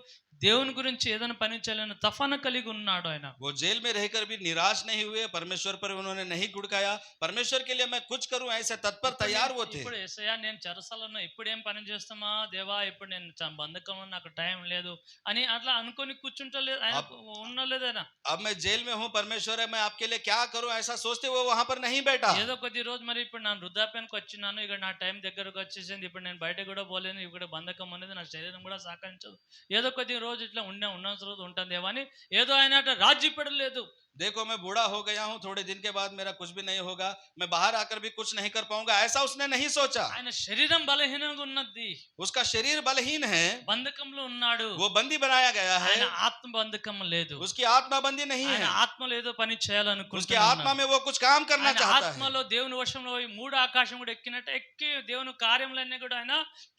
దేవుని గురించి ఏదైనా పని చేయాలని తపన కలిగి ఉన్నాడు ఆయన. वो जेल में रहकर भी निराश नहीं हुए, परमेश्वर पर उन्होंने नहीं गुड़काया, परमेश्वर के लिए मैं कुछ करूं ऐसे तत्पर तैयार वो थे। ఇప్పుడు యేసయ్యా నేను చెరసాలలో ఇప్పుడు ఏం పని చేస్తామా దేవా, ఇప్పుడు నేను బంధకంలో నాకు టైం లేదు అని అట్లా అనుకొని కూర్చుంటలేదు ఆయన, ఉన్నలేదైనా. अब मैं जेल में हूं, परमेश्वर है, मैं आपके लिए क्या करूं ऐसा सोचते वो वहां पर नहीं बैठा। ఏదో కొద్ది రోజు మరి ఇప్పుడు నా వృద్ధాప్యానికి వచ్చినాను, ఇక నా టైం దగ్గరకు వచ్చేసింది, ఇప్పుడు నేను బయట కూడా పోలేను, ఇక్కడ బంధకం అనేది నా శరీరం కూడా సహకరించదు, ఏదో కొద్ది రోజు ఇట్లా ఉన్న రోజు ఉంటుందేమో అని ఏదో ఆయన రాజీ పడలేదు. देखो मैं बूढ़ा हो गया हूं, थोड़े दिन के बाद मेरा कुछ भी नहीं होगा, मैं बाहर आकर भी कुछ नहीं कर पाऊंगा, ऐसा उसने नहीं सोचा। ఆయన శరీరం బలహీనంగా ఉన్నది, उसका शरीर बलहीन है, బంధకంలో ఉన్నాడు, वो बंदी बनाया गया है, ఆయన ఆత్మ బంధకం లేదు, उसकी आत्मा बंदी नहीं ఆయన है, ఆత్మలో ఏదో పని उसकी చేయాలనుకుంటున్నాడు. आत्मा में वो कुछ काम करना ఆయన चाहता है। ఆత్మలో దేవుని వశంలో పోయి మూడు ఆకాశం కూడా ఎక్కినట్టు ఎక్కి దేవుని కార్యములన్నీ కూడా ఆయన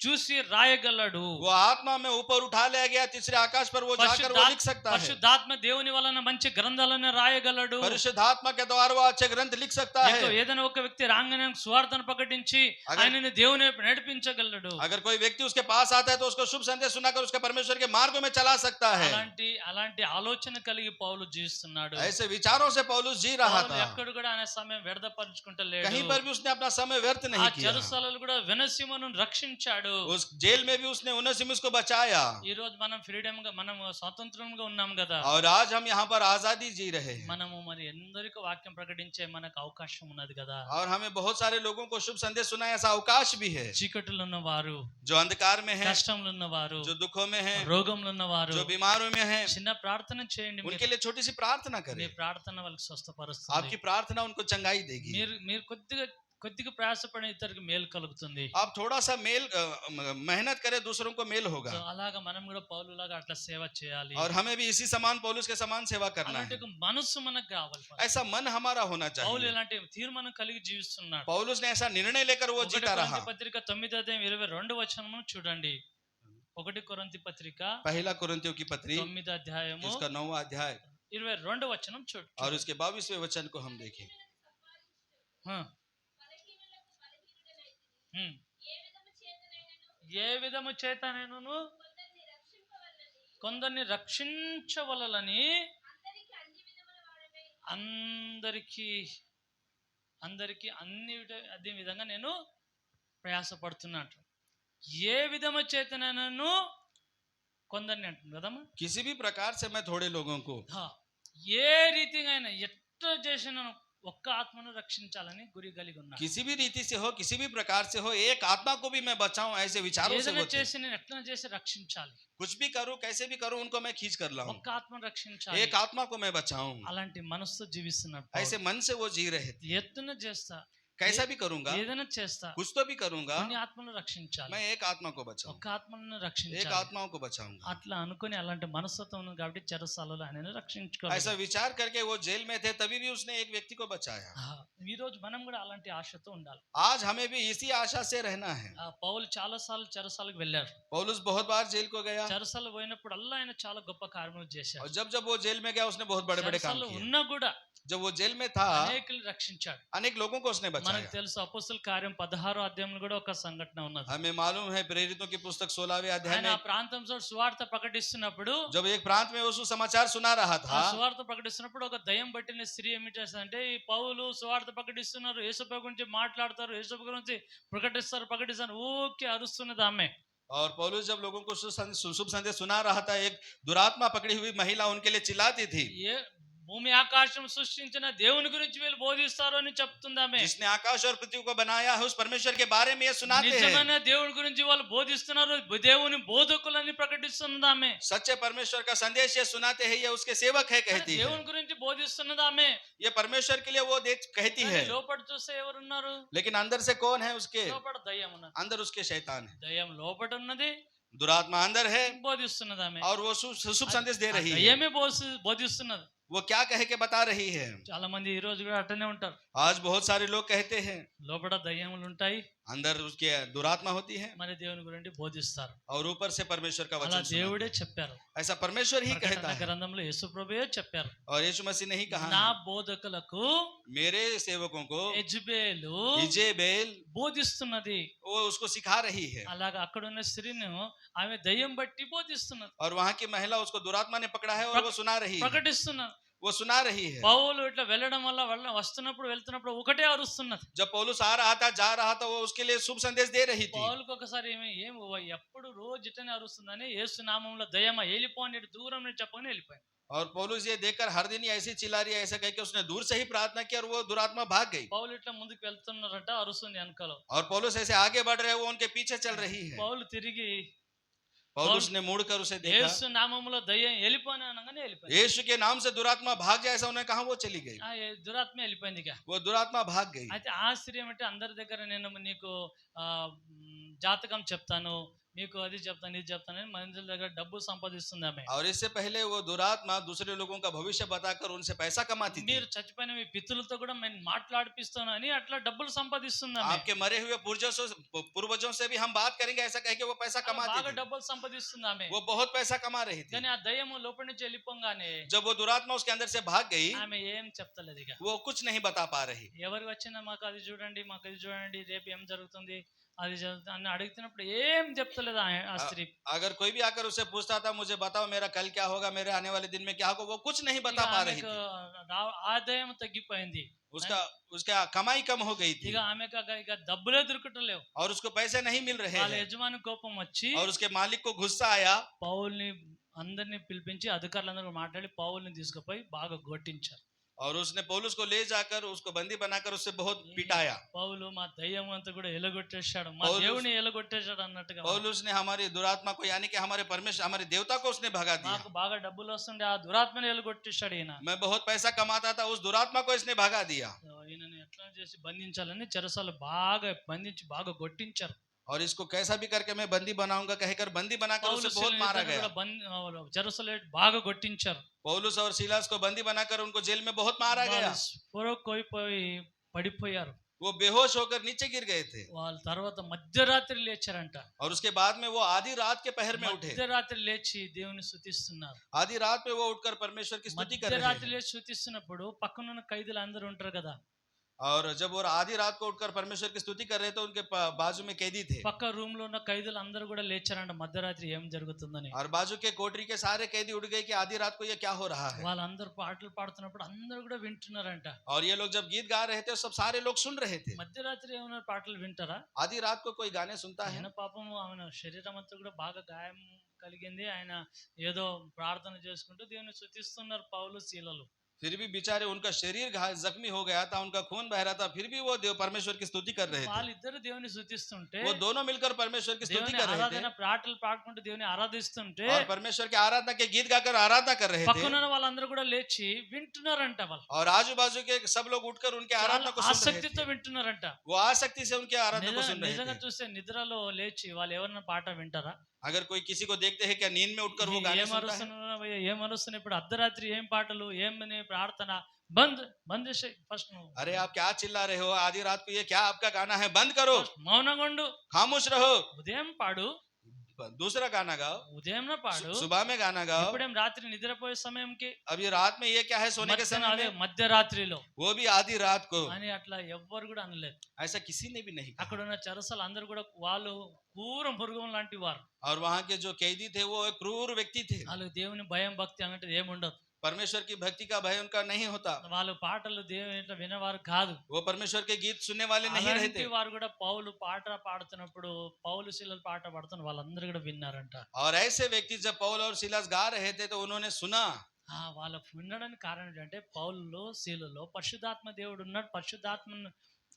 చూసి రాయగలడు. वो आत्मा में ऊपर उठा लिया गया, तीसरे आकाश पर वो जाकर वो लिख सकता है। పరిశుద్ధాత్మ దేవుని వలన మంచి గ్రంథాలను రాయగలడు. పరిశుద్ధాత్మ के द्वारा वो अच्छे ग्रंथ लिख सकता है। ఏదైనా ఒక వ్యక్తి రాగానే సువార్తను ప్రకటించి ఆయనని దేవుని వైపు నడిపించగలడు. अगर कोई व्यक्ति उसके पास आता है तो उसको शुभ संदेश सुनाकर उसके परमेश्वर के मार्ग में चला सकता है। అలాంటి ఆలోచన కలిగి పౌలు జీవిస్తున్నాడు. ऐसे विचारों से पौलुस जी रहा था, ఎక్కడ కూడా ఆయన సమయం వ్యర్థపరుచుకుంటలేడు. कहीं पर भी उसने अपना समय व्यर्थ नहीं किया। చెరసాలలో కూడా వెనసీమను రక్షించాడు. उस जेल में भी उसने उनेसिमुस को बचाया। ఈ రోజు మనం ఫ్రీడమ్ గా మనం స్వతంత్రంగా ఉన్నాం కదా, और आज हम यहाँ पर आजादी जी रहे हैं, మనము మరి ఎందరికీ వాక్యం ప్రకటించే మనకు అవకాశం ఉన్నది కదా. और हमें बहुत सारे लोगों को शुभ संदेश सुनाए ऐसा अवकाश भी है। చీకటిలో ఉన్నవారు, जो अंधकार में है, కష్టంలో ఉన్నవారు, जो दुखों में है, రోగంలో ఉన్నవారు, जो बीमारों में है, చిన్న ప్రార్థన చేయండి. उनके लिए छोटी सी प्रार्थना మీ करें। ప్రార్థన వాళ్ళకి స్వస్థపరుస్తుంది. आपकी प्रार्थना उनको चंगाई देगी। మీరు కొద్దిగా ప్రయాసపడిన ఇతరులకు మేలు కలుగుతుంది. आप थोड़ा सा मेहनत करें, दूसरों को मेल होगा। సో అలాగా మనం కూడా పౌలులాగా అట్లా సేవ చేయాలి. और हमें भी इसी समान पौलुस के समान सेवा करना అలాంటి है। ఒక మనస్సు మనకు కావాలి. ऐसा मन हमारा होना పౌలు चाहिए। ఇలాంటి తీర్మానం కలిగి జీవిస్తున్నాడు. पौलुस ने ऐसा निर्णय लेकर वो ఒకటి जीता रहा। కొరింథీ పత్రిక 9:22 చూడండి. 1 కొరింథీ పత్రిక पहला कुरिन्थियों की पत्री 9 అధ్యాయము उसका 9वां अध्याय 22 చూడు. और उसके 22वें वचन को हम देखें। ఏ విధము చేతనైనను కొందరిని రక్షించవలలని అందరికీ అన్ని విధంగా నేను ప్రయాసపడుతున్నాను. ఏ విధము చేతనైనను కొందరిని అంటుంది కదమ్మా. किसी भी प्रकार से मैं थोड़े लोगों को ఏ రీతిగా అయినా ఎట్లా చేసిన ఒక్క ఆత్మను రక్షించాలని గురి కలిగి ఉన్నాను. किसी भी रीति से हो, किसी भी प्रकार से हो, एक आत्मा को भी मैं बचाऊं ऐसे विचारों से ఏదైనా होते। చేసి నేను ఎట్లా చేసి రక్షించాలి, कुछ भी करूं, कैसे भी करूं, उनको मैं खींच कर लाऊं, ఒక్క ఆత్మను రక్షించాలి. एक आत्मा को मैं बचाऊं। అలాంటి మనస్సు జీవిస్తున్నాడు. ऐसे मन से वो जी रहे थे। ఎత్తున చేస్తా, कैसा भी करूंगा, ఏదైనా చేస్తా, कुछ तो भी करूंगा, కొన్ని ఆత్మను రక్షించాలి, मैं एक आत्मा को बचाऊं, ఒక్క ఆత్మను एक రక్షించాలి. आत्माओं को बचाऊंगा। అట్లా అనుకుని అలాంటి మనస్తత్వం ఉంది కాబట్టి చెరసాలలో ఆయన రక్షించుకోవాలి. ऐसा विचार करके वो जेल में थे, तभी भी उसने एक व्यक्ति को बचाया। ఈ రోజు మనం కూడా అలాంటి ఆశతో ఉండాలి. आज हमें भी इसी आशा से रहना है। పౌలు చాలా సార్లు చెరసాలకు వెళ్ళారు. पौलुस बहुत बार जेल को गया, చెరసాలు పోయినప్పుడు అల్లా ఆయన చాలా గొప్ప కార్యములు చేశారు. और जब जब वो जेल में गया उसने बहुत बड़े बड़े काम చెరసాలలో किए। ఉన్నా కూడా जब वो जेल में था అనేకులు రక్షించాడు. अनेक लोगों को उसने మనకు बचाया। తెలుసు అపోస్తల కార్యం 16వ అధ్యాయంలో కూడా ఒక సంఘటన ఉన్నది. हमें मालूम है प्रेरितों की पुस्तक 16वें अध्याय ఆయన में ఆ ప్రాంతంలో సువార్త ప్రకటిస్తున్నప్పుడు जब एक प्रांत में वो सुसमाचार सुना रहा ఆ था, సువార్త ప్రకటిస్తున్నప్పుడు ఒక దయ్యం పట్టిన స్త్రీ ఏమి చేస్తుందంటే, ఈ పౌలు సువార్త ప్రకటిస్తున్నారు, యేసుప్రభు గురించి మాట్లాడతారు, యేసుప్రభు గురించి ప్రకటిస్తారు ఊకే అరుస్తున్నది ఆమె. और पौलुस जब लोगों को शुभ संदेश सुना रहा था, एक दुरात्मा पकड़ी हुई महिला उनके लिए चिल्लाती थी। ఏ భూమి ఆకాశం సృష్టించిన దేవుని గురించి వీళ్ళు బోధిస్తారు అని చెప్తుంది ఆమె. जिसने आकाश और पृथ्वी को बनाया है उस परमेश्वर के बारे में ये सुनाते हैं। నిజమైన దేవుని గురించి వాళ్ళు బోధిస్తున్నారు, దేవుని బోధకులని ప్రకటిస్తున్నది ఆమె. सच्चे परमेश्वर का संदेश ये सुनाते हैं, ये उसके सेवक है कहती है। దేవుని గురించి బోధిస్తున్నది ఆమె. ये परमेश्वर के लिए वो कहती है, లోపల చూస్తే ఎవరున్నారు? लेकिन अंदर से कौन है उसके? లోపల దయ్యం ఉన్నది. अंदर उसके शैतान है। దయ్యం లోపల ఉన్నది, दुरात्मा अंदर है బోధిస్తున్నది ఆమె. और वो शुभ संदेश दे रही है। దయ్యమే బోధిస్తున్నది. वो क्या कह के बता रही है? చాలా మంది ఈ రోజు కూడా అట్టనే ఉంటారు. आज बहुत सारे लोग कहते हैं లోపల దయ్యములు ఉంటాయి, अंदर उसके दुरात्मा होती है మరి దేవుని గురించి బోధిస్తారు. और ऊपर से परमेश्वर का అలా वचन सुनाते దేవుడే हैं। చెప్పారు. ऐसा परमेश्वर ही कहता ప్రకటన है గ్రంథంలో యేసు ప్రభువే చెప్పారు. और यीशु मसीह ने ही कहा నా है, బోధకులకు मेरे सेवकों को యెజబెలు इजेबेल బోధిస్తున్నది. वो उसको सिखा रही है అలాగా అక్కడ ఉన్న స్త్రీని ఆమె దయ్యం బట్టి బోధిస్తున్నది, और वहां की महिला उसको दुरात्मा ने पकड़ा है और वो सुना रही है, ప్రకటిస్తున్నది. वो सुना रही है। పౌలు ఇట్లా వెళ్ళడం వల్ల వస్తున్నప్పుడు వెళ్తున్నప్పుడు ఒకటే అరుస్తున్నది. जब पौलुस आ रहा था जा रहा था वो उसके लिए शुभ संदेश दे रही थी। పౌలుకు ఒకసారి ఏం ఎప్పుడు రోజు ఇటనే అరుస్తుందని యేసు నామములో దయ్యమా వెళ్ళిపో అని దూరం నుంచి చెప్పగానే వెళ్ళిపోయింది. और पौलुस ये देखकर हर दिन ही ऐसी चिल्ला रही है ऐसा कह के उसने दूर से ही प्रार्थना की और वो दुरात्मा भाग गई। పౌలు ఇట్లా ముందుకు వెళ్తున్నారట, అరుస్తుంది వెనకాల. और पौलुस ऐसे आगे बढ़ रहे हैं वो उनके पीछे चल रही है। పౌలు తిరిగి पौलुस ने मुड़कर उसे देखा, యేసు నామములో దయ్యం వెళ్ళిపోని అనగానే వెళ్ళిపోయింది. यीशु के नाम से दुरात्मा भाग जाए ऐसा उन्होंने कहा, वो चली गई, దురాత్మ వెళ్ళిపోయింది. ఇక वो दुरात्मा भाग गई। అయితే ఆశ్చర్యం అంటే అందరి దగ్గర నేను నీకు జాతకం చెప్తాను, మీకు అది చెప్తాను ఇది చెప్తానని మనుషుల దగ్గర డబ్బు సంపాదిస్తుంది ఆమె. और इससे पहले वो दुरात्मा दूसरे लोगों का भविष्य बताकर उनसे पैसा कमाती थी। మీరు చచ్చిపోయిన మీ పితరులతో కూడా నేను మాట్లాడిపిస్తాను అని అట్లా డబ్బులు సంపాదిస్తుంది ఆమె. आपके मरे हुए पूर्वजों से भी हम बात करेंगे ऐसा कह के वो पैसा कमाती బాగా थी, డబ్బులు సంపాదిస్తుంది ఆమె. वो बहुत पैसा कमा रही थी। కానీ ఆ దయ్యము లోపలి నుంచి వెళ్ళిపోగానే जब वो दुरात्मा उसके अंदर से भाग गई ఆమె ఏం చెప్తలేదు. ఇక वो कुछ नहीं बता पा रही। ఎవరు వచ్చినా మాకు అది చూడండి మాకు ఇది చూడండి రేపు ఏం జరుగుతుంది అది అని అడుగుతున్నప్పుడు ఏం చెప్తలేదు ఆ స్త్రీ. अगर कोई भी आकर उससे पूछता था मुझे बताओ मेरा कल क्या होगा, मेरे आने वाले दिन में क्या होगा, वो कुछ नहीं बता पा रही थी। ఆదాయం తగ్గిపోయింది, उसका कमाई कम हो गई थी ఇక ఆమెకు ఇక డబ్బులే దొరకటం లేవు. और उसको पैसे नहीं मिल रहे వాళ్ళ हैं యజమాని కోపం వచ్చి और उसके मालिक को गुस्सा आया। పౌల్ని అందరినీ పిలిపించి అధికారులందరూ మాట్లాడి పౌల్ని తీసుకుపోయి బాగా కొట్టించారు. और उसने पौलुस को ले जाकर उसको बंदी बनाकर उससे बहुत पिटाया। పౌలు మా దయ్యం అంతా కూడా ఎలగొట్టేశాడు, మా దేవుని ఎలగొట్టేశాడు అన్నట్టుగా. पौलुस ने हमारी दुरात्मा को यानी कि हमारे परमेश्वर हमारे देवता को उसने भगा दिया। నాకు బాగా డబ్బులు వస్తుండే ఆ దురాత్మని ఎలగొట్టేశాడు ఈయన. मैं बहुत पैसा कमाता था उस दुरात्मा को इसने भगा दिया। ఈయనని ఎట్లా చేసి బంధించాలని చెరసాలు బాగా బంధించి బాగా కొట్టించారు. और इसको कैसा भी करके मैं बंदी बनाऊंगा कहकर बंदी बनाकर उसे बहुत मारा गया। చెరసాలు బాగా కొట్టించారు. पौलुस और सीलास को बंदी बनाकर उनको जेल में बहुत मारा गया। కోల్పోయి పడిపోయారు, वो बेहोश होकर नीचे गिर गए थे। వాళ్ళ తర్వాత మధ్యరాత్రి లేచారంట. और उसके बाद में वो आधी रात के पहर में उठे। మధ్యరాత్రి లేచి దేవుని స్తుతిస్తున్నారు. आधी रात में वो उठकर परमेश्वर की स्तुति कर रहे మధ్యరాత్రి हैं। లేచి స్తుతిస్తున్నప్పుడు పక్కనున్న ఖైదీలు అందరూ ఉంటారు కదా, और जब वो आधी रात को उठकर परमेश्वर की स्तुति कर रहे थे उनके बाजू में कैदी थे పక్క రూమ్ లో ఉన్న ఖైదీలు అందరూ కూడా లేచారంట మధ్యరాత్రి ఏం జరుగుతుందని. और बाजू के कोठरी के सारे कैदी उठ गए कि आधी रात को ये क्या हो रहा है। వాళ్ళందరూ పాటలు పాడుతున్నప్పుడు అందరూ కూడా వింటున్నారంట. और ये लोग जब गीत गा रहे थे सब सारे लोग सुन रहे थे। మధ్యరాత్రి ఏమైనా పాటలు వింటారా? आधी रात को कोई गाने सुनता है? ఆయన పాపం ఆయన శరీరం అంతా కూడా బాగా గాయం కలిగింది, ఆయన ఏదో ప్రార్థన చేసుకుంటూ దేవుని స్తుతిస్తున్నారు పౌలు శీలలు. फिर भी बेचारे उनका शरीर जख्मी हो गया था, उनका खून बह रहा था, फिर भी वो देव परमेश्वर की स्तुति कर रहे थे। వాళ్ళిద్దరు దేవుని స్తుతిస్తుంటే वो दोनों मिलकर परमेश्वर की स्तुति దేవుని कर रहे ఆరాధన थे పాటలు పాడుకుంటూ దేవుని ఆరాధిస్తుంటే और परमेश्वर की आराधना के गीत गाकर आराधना कर रहे थे। పక్కన వాళ్ళందరూ కూడా లేచి వింటున్నారంట. వాళ్ళు और आजू बाजू के सब लोग उठकर उनके आराधना को सुन रहे ఆసక్తితో थे। వింటున్నారంట. वो आसक्ति से उनके आराधना को सुन रहे నిజంగా थे। చూస్తే నిద్రలో లేచి వాళ్ళు ఎవరన్నా పాట వింటారా? अगर कोई किसी को देखते हैं क्या नींद में उठकर वो गाने सुनता है? ఏమరుస్తున్నా ఇప్పుడు అర్ధరాత్రి ఏం పాటలు ఏమని ప్రార్థన బంద్ బంద్ చేసే ఫస్ట్ अरे आप क्या चिल्ला रहे हो, आधी रात को ये क्या आपका गाना है, बंद करो, మౌనంగా ఉండు. खामोश रहो, ఉదయం పాడు, दूसरा गाना गाओ, ఉదయం పాడు, सुबह में गाना गाओ। ఇప్పుడేం రాత్రి నిద్రపోయే సమయంకి अब ये रात में ये क्या है, सोने के समय అదే में, మధ్యరాత్రిలో वो भी आधी रात को। అని అట్లా ఎవ్వరు కూడా అనలేదు. ऐसा किसी ने भी नहीं कहा। అక్కడ ఉన్న చెరసలు అందరూ కూడా వాళ్ళు క్రూర మృగం లాంటి వారు. और वहाँ के जो कैदी थे वो एक क्रूर व्यक्ति थे। వాళ్ళు దేవుని భయం భక్తి అంటే ఏముండదు. परमेश्वर की भक्ति का भय उनका नहीं होता। వాళ్ళు పాటలు దేవుని ఇట్లా వినేవారు కాదు. वो परमेश्वर के गीत सुनने वाले नहीं అలాంటి रहते। వారు కూడా పౌలు పాట పాడుతున్నప్పుడు పౌలు శీలలు పాట పాడుతున్న వాళ్ళందరూ కూడా విన్నారంట. और ऐसे व्यक्ति जब पौल और सिलास गा रहे थे तो उन्होंने सुना। వాళ్ళ వినడానికి కారణం ఏంటంటే పౌలులో శీలలో పరిశుద్ధాత్మ దేవుడు ఉన్నాడు, పరిశుద్ధాత్మను